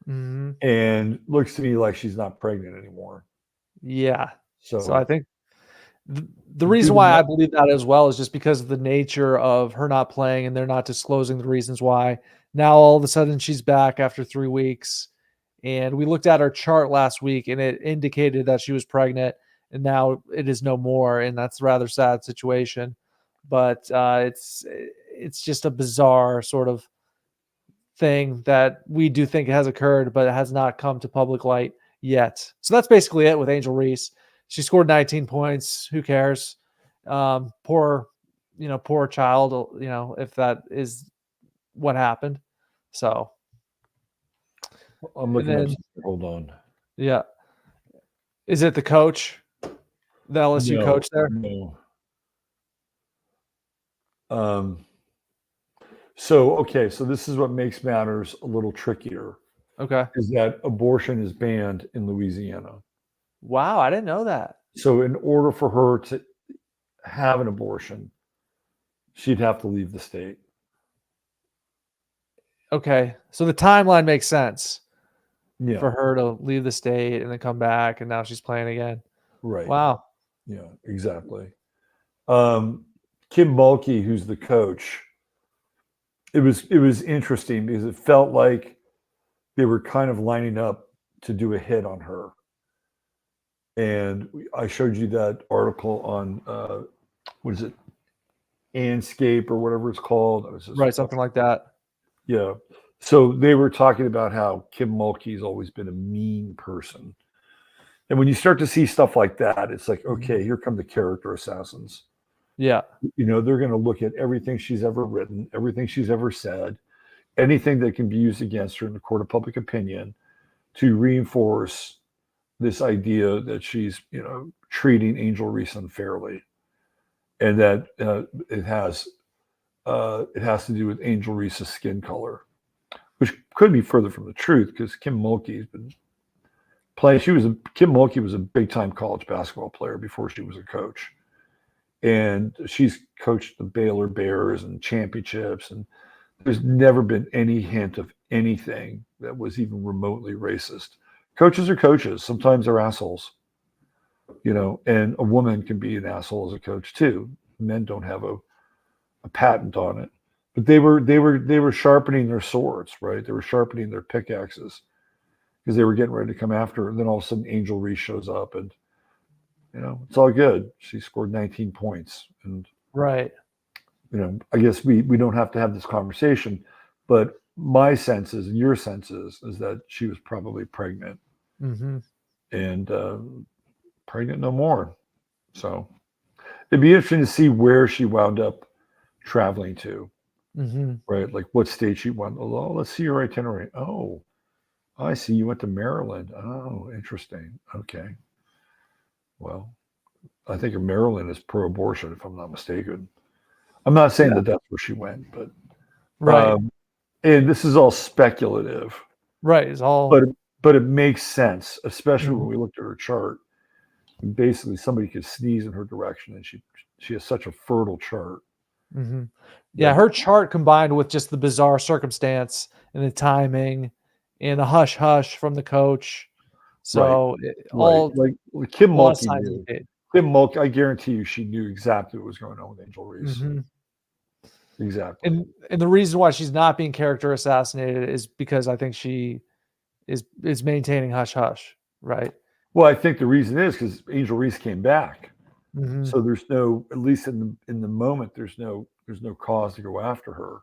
Mm-hmm. And looks to me like she's not pregnant anymore. Yeah. So I think the reason why I believe that as well is just because of the nature of her not playing, and they're not disclosing the reasons why. Now all of a sudden she's back after 3 weeks, and we looked at her chart last week and it indicated that she was pregnant, and now it is no more, and that's a rather sad situation. But it's just a bizarre sort of thing that we do think has occurred, but it has not come to public light yet. So that's basically it with Angel Reese. She scored 19 points. Who cares? Poor child, if that is what happened. So I'm looking at hold on. Yeah. Is it the coach? The LSU coach there? No. So this is what makes matters a little trickier. Okay. Is that abortion is banned in Louisiana. Wow, I didn't know that. So in order for her to have an abortion, she'd have to leave the state. Okay. So the timeline makes sense. Yeah. For her to leave the state and then come back, and now she's playing again. Right. Wow. Yeah, exactly. Kim Mulkey, who's the coach, it was interesting because it felt like they were kind of lining up to do a hit on her. And I showed you that article on what is it, Anscape or whatever it's called. Right, something like that. Yeah. So they were talking about how Kim Mulkey's always been a mean person. And when you start to see stuff like that, it's like, okay, here come the character assassins. Yeah. They're going to look at everything she's ever written, everything she's ever said, anything that can be used against her in the court of public opinion to reinforce this idea that she's, treating Angel Reese unfairly. And that it has to do with Angel Reese's skin color, which could be further from the truth because Kim Mulkey's been playing. Kim Mulkey was a big time college basketball player before she was a coach. And she's coached the Baylor Bears and championships. And there's never been any hint of anything that was even remotely racist. Coaches are coaches. Sometimes they're assholes, and a woman can be an asshole as a coach too. Men don't have a patent on it. But they were sharpening their swords, right? They were sharpening their pickaxes because they were getting ready to come after her. And then all of a sudden Angel Reese shows up and, it's all good. She scored 19 points. And, right. I guess we don't have to have this conversation, but my senses and your senses is that she was probably pregnant and pregnant no more. So it'd be interesting to see where she wound up traveling to. Right, like what state she went. Oh, let's see your itinerary. Oh, I see you went to Maryland. Oh, interesting. Okay. Well, I think Maryland is pro-abortion, if I'm not mistaken. I'm not saying that that's where she went, but right. And this is all speculative. Right. It's all. But it makes sense, especially when we looked at her chart. And basically, somebody could sneeze in her direction, and she has such a fertile chart. Yeah, her chart combined with just the bizarre circumstance and the timing and the hush hush from the coach. So all like Kim Mulkey knew. Kim Mulkey, I guarantee you, she knew exactly what was going on with Angel Reese. Exactly. And the reason why she's not being character assassinated is because I think she is maintaining hush hush, right? Well, I think the reason is because Angel Reese came back. So there's no, at least in the moment, there's no cause to go after her.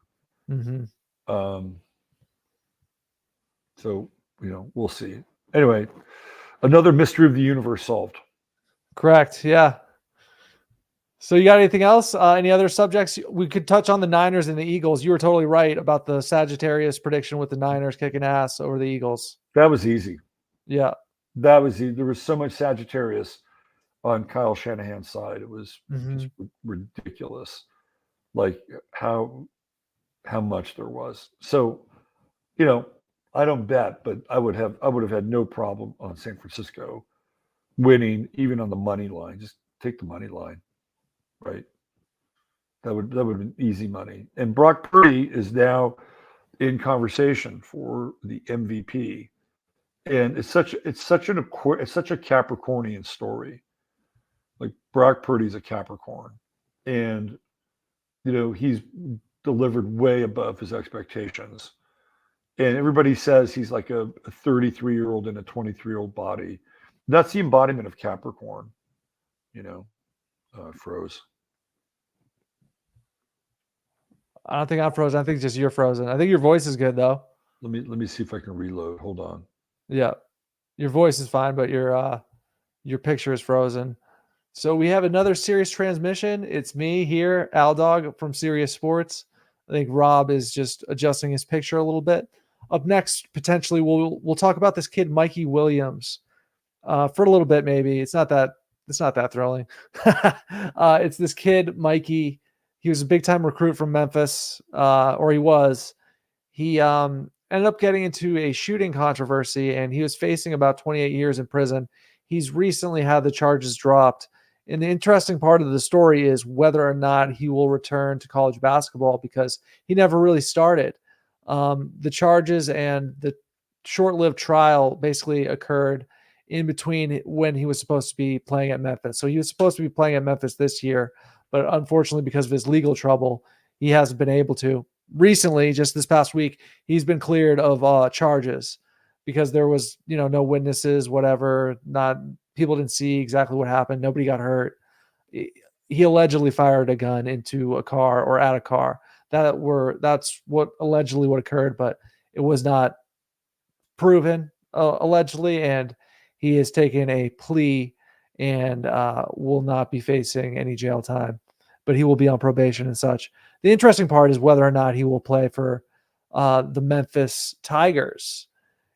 So we'll see. Anyway, another mystery of the universe solved. Correct. Yeah. So you got anything else? Any other subjects? We could touch on the Niners and the Eagles. You were totally right about the Sagittarius prediction with the Niners kicking ass over the Eagles. That was easy. Yeah. That was easy. There was so much Sagittarius. on Kyle Shanahan's side. It was just ridiculous, like how much there was. So, I don't bet, but I would have had no problem on San Francisco winning, even on the money line. Just take the money line, right? That would have been easy money. And Brock Purdy is now in conversation for the MVP, and it's such a Capricornian story. Like Brock Purdy's a Capricorn, and he's delivered way above his expectations. And everybody says he's like a 33-year-old in a 23-year-old body. That's the embodiment of Capricorn, froze. I don't think I'm frozen. I think just you're frozen. I think your voice is good though. Let me see if I can reload. Hold on. Yeah. Your voice is fine, but your picture is frozen. So we have another Sirius transmission. It's me here, Al Dog from Sirius Sports. I think Rob is just adjusting his picture a little bit. Up next, potentially we'll talk about this kid Mikey Williams for a little bit. Maybe it's not that thrilling. It's this kid Mikey. He was a big time recruit from Memphis, or he was. He ended up getting into a shooting controversy, and he was facing about 28 years in prison. He's recently had the charges dropped. And the interesting part of the story is whether or not he will return to college basketball, because he never really started. The charges and the short-lived trial basically occurred in between when he was supposed to be playing at Memphis. So he was supposed to be playing at Memphis this year, but unfortunately, because of his legal trouble, he hasn't been able to. Recently, just this past week, he's been cleared of charges because there was, no witnesses, whatever. People didn't see exactly what happened. Nobody got hurt. He allegedly fired a gun into a car or at a car. That's what allegedly what occurred, but it was not proven allegedly, and he has taken a plea and will not be facing any jail time, but he will be on probation and such. The interesting part is whether or not he will play for the Memphis Tigers.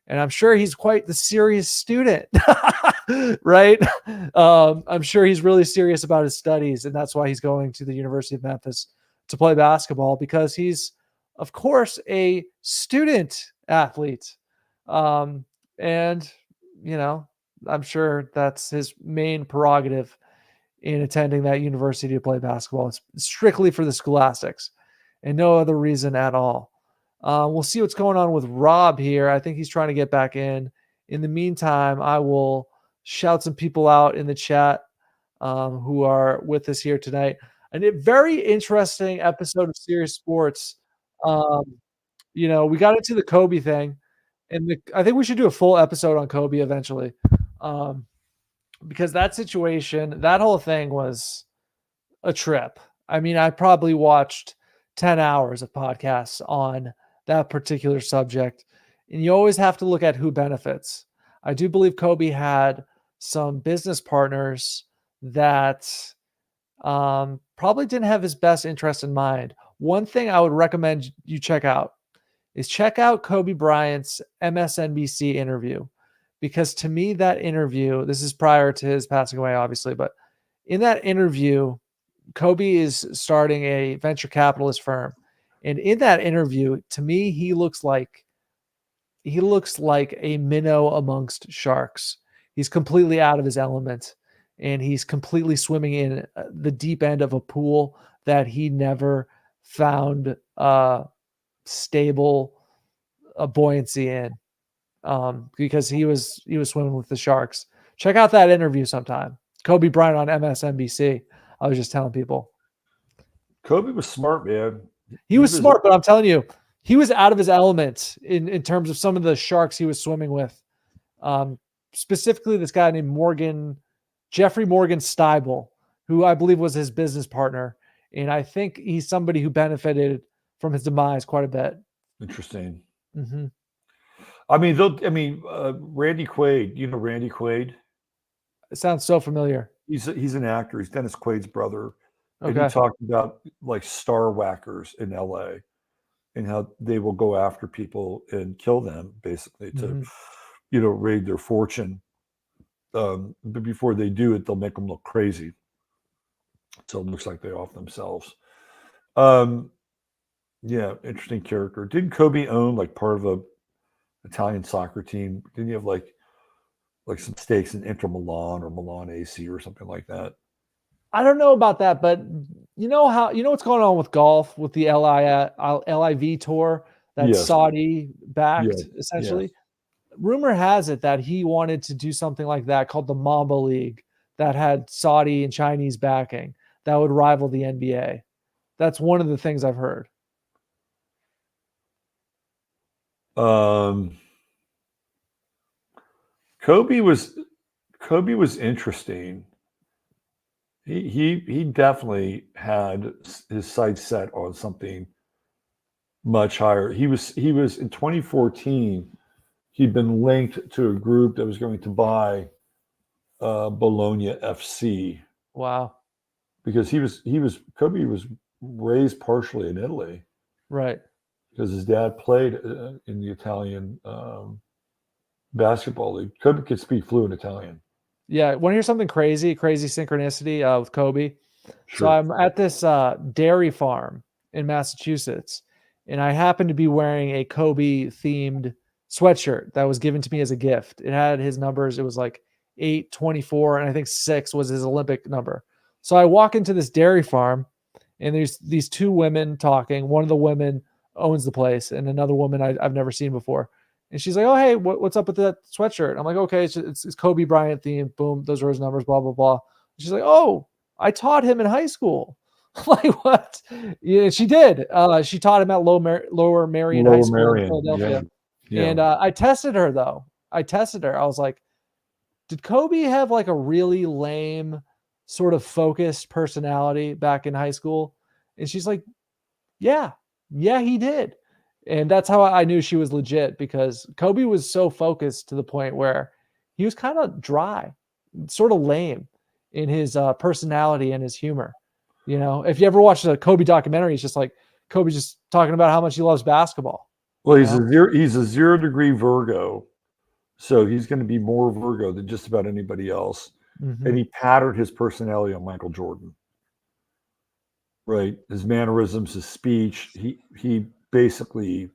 And I'm sure he's quite the serious student, right? I'm sure he's really serious about his studies, and that's why he's going to the University of Memphis to play basketball, because he's, of course, a student athlete. And, I'm sure that's his main prerogative in attending that university to play basketball. It's strictly for the scholastics and no other reason at all. We'll see what's going on with Rob here. I think he's trying to get back in. In the meantime, I will shout some people out in the chat who are with us here tonight. And a very interesting episode of Sirius Sports. We got into the Kobe thing, and I think we should do a full episode on Kobe eventually, because that situation, that whole thing was a trip. I mean, I probably watched 10 hours of podcasts on that particular subject, and you always have to look at who benefits. I do believe Kobe had some business partners that probably didn't have his best interest in mind. One thing I would recommend you check out Kobe Bryant's MSNBC interview, because to me, that interview, this is prior to his passing away, obviously, but in that interview, Kobe is starting a venture capitalist firm. And in that interview, to me, he looks like a minnow amongst sharks. He's completely out of his element, and he's completely swimming in the deep end of a pool that he never found stable buoyancy in, because he was swimming with the sharks. Check out that interview sometime. Kobe Bryant on MSNBC. I was just telling people. Kobe was smart, man. He was smart, but I'm telling you, he was out of his element in terms of some of the sharks he was swimming with. Specifically, this guy named Jeffrey Morgan Steibel, who I believe was his business partner. And I think he's somebody who benefited from his demise quite a bit. Interesting. Mm-hmm. Randy Quaid, Randy Quaid? It sounds so familiar. He's an actor. He's Dennis Quaid's brother. Okay. And he talked about like star whackers in LA and how they will go after people and kill them basically to, raid their fortune. but before they do it, they'll make them look crazy. So it looks like they off themselves. Yeah, interesting character. Didn't Kobe own like part of a Italian soccer team? Didn't you have like some stakes in Inter Milan or Milan AC or something like that? I don't know about that, but you know what's going on with golf with the LIV tour that's Yes. Saudi backed Yes, essentially. yes. Rumor has it that he wanted to do something like that called the Mamba League that had Saudi and Chinese backing that would rival the NBA. That's one of the things I've heard. Kobe was interesting. He definitely had his sights set on something much higher. He was in 2014. He'd been linked to a group that was going to buy Bologna FC. Wow. Because Kobe was raised partially in Italy. Right. Because his dad played in the Italian basketball league. Kobe could speak fluent Italian. Yeah. Want to hear something crazy synchronicity with Kobe? Sure. So I'm at this dairy farm in Massachusetts, and I happen to be wearing a Kobe themed sweatshirt that was given to me as a gift. It had his numbers. It was like 8, 24, and I think 6 was his Olympic number. So I walk into this dairy farm, and there's these 2 women talking. One of the women owns the place, and another woman I've never seen before. And she's like, "Oh, hey, what's up with that sweatshirt?" I'm like, "Okay, it's Kobe Bryant themed. Boom, those are his numbers. Blah blah blah." She's like, "Oh, I taught him in high school." Like, what? Yeah, she did. She taught him at Lower Marion High School in Philadelphia. Yeah. And I tested her though. I was like, did Kobe have like a really lame sort of focused personality back in high school? And she's like, yeah, he did. And that's how I knew she was legit, because Kobe was so focused to the point where he was kind of dry, sort of lame in his personality and his humor. You know, if you ever watched a Kobe documentary, it's just like Kobe just talking about how much he loves basketball. Well, he's a 0-degree Virgo, so he's going to be more Virgo than just about anybody else. Mm-hmm. And he patterned his personality on Michael Jordan. Right, his mannerisms, his speech. He basically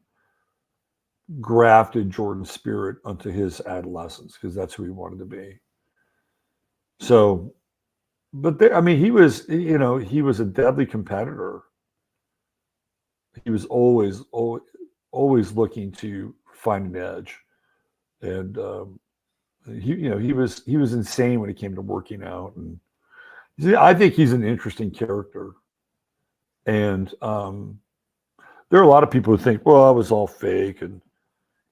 grafted Jordan's spirit onto his adolescence, because that's who he wanted to be. So, but he was a deadly competitor. He was always looking to find an edge, and he was insane when it came to working out. And I think he's an interesting character. And there are a lot of people who think, well, that was all fake, and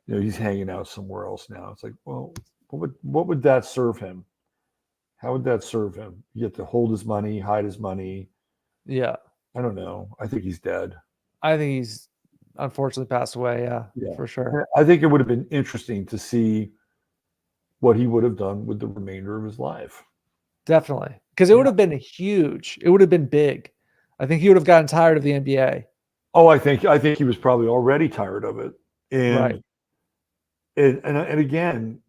he's hanging out somewhere else now. It's like, well, what would that serve him? How would that serve him? You get to hold his money, hide his money. Yeah. I don't know. I think he's dead. I think he's unfortunately passed away. Yeah, for sure. I think it would have been interesting to see what he would have done with the remainder of his life. Definitely. Because it would have been huge. It would have been big. I think he would have gotten tired of the NBA. Oh, I think he was probably already tired of it. And, right. And again,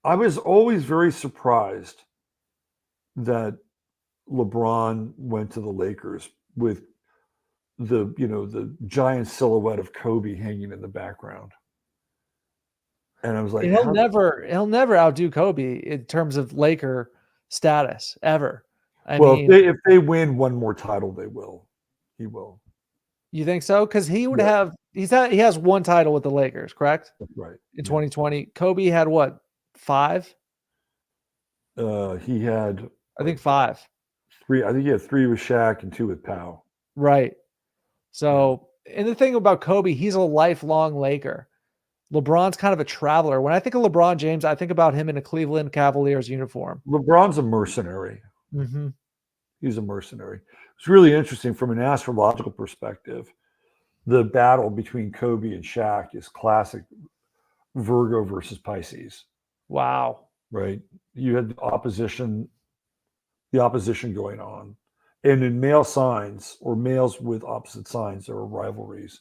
I was always very surprised that LeBron went to the Lakers with the giant silhouette of Kobe hanging in the background. And I was like, he'll never outdo Kobe in terms of Laker status ever. I mean, if they win one more title, they will. He will. You think so? Because he would have. He has one title with the Lakers, correct? That's right. In 2020, Kobe had what, 5? He had, I think 5. 3. I think he had 3 with Shaq and 2 with Powell. Right. So, and the thing about Kobe, he's a lifelong Laker. LeBron's kind of a traveler. When I think of LeBron James, I think about him in a Cleveland Cavaliers uniform. LeBron's a mercenary. Mm-hmm. He's a mercenary. It's really interesting from an astrological perspective. The battle between Kobe and Shaq is classic Virgo versus Pisces. Wow. Right. You had the opposition going on. And in male signs, or males with opposite signs, there are rivalries.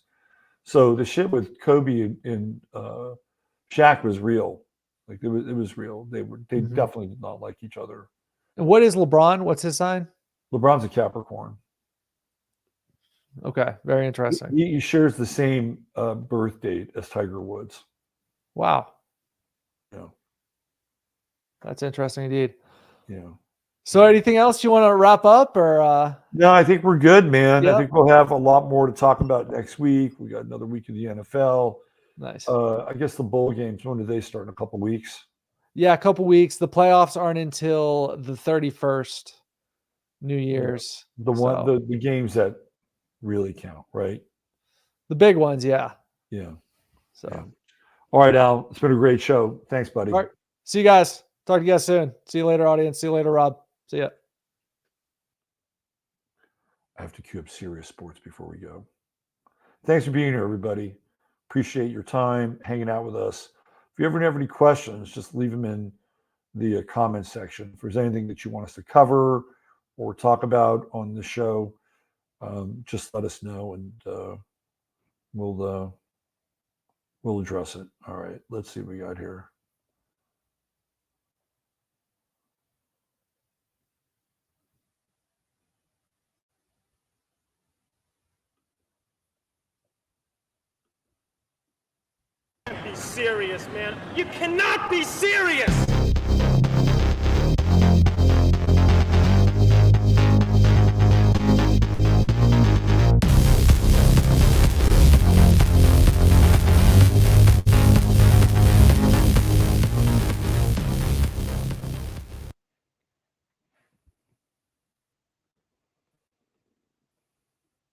So the shit with Kobe and Shaq was real. Like it was real. They Mhm. definitely did not like each other. And what is LeBron? What's his sign? LeBron's a Capricorn. Okay, very interesting. He shares the same birth date as Tiger Woods. Wow, Yeah. that's interesting indeed. Yeah. So, anything else you want to wrap up, or? No, I think we're good, man. Yep. I think we'll have a lot more to talk about next week. We got another week of the NFL. Nice. I guess the bowl games, when do they start? In a couple weeks? Yeah, a couple weeks. The playoffs aren't until the 31st, New Year's. The games that really count, right? The big ones, yeah. Yeah. So, Yeah. All right, Al. It's been a great show. Thanks, buddy. all right. See you guys. Talk to you guys soon. See you later, audience. See you later, Rob. See ya. I have to cue up Sirius Sports before we go. Thanks for being here, everybody. Appreciate your time hanging out with us. If you ever have any questions, just leave them in the comment section. If there's anything that you want us to cover or talk about on the show, just let us know, and we'll address it. All right, let's see what we got here. Be serious, man. You cannot be serious.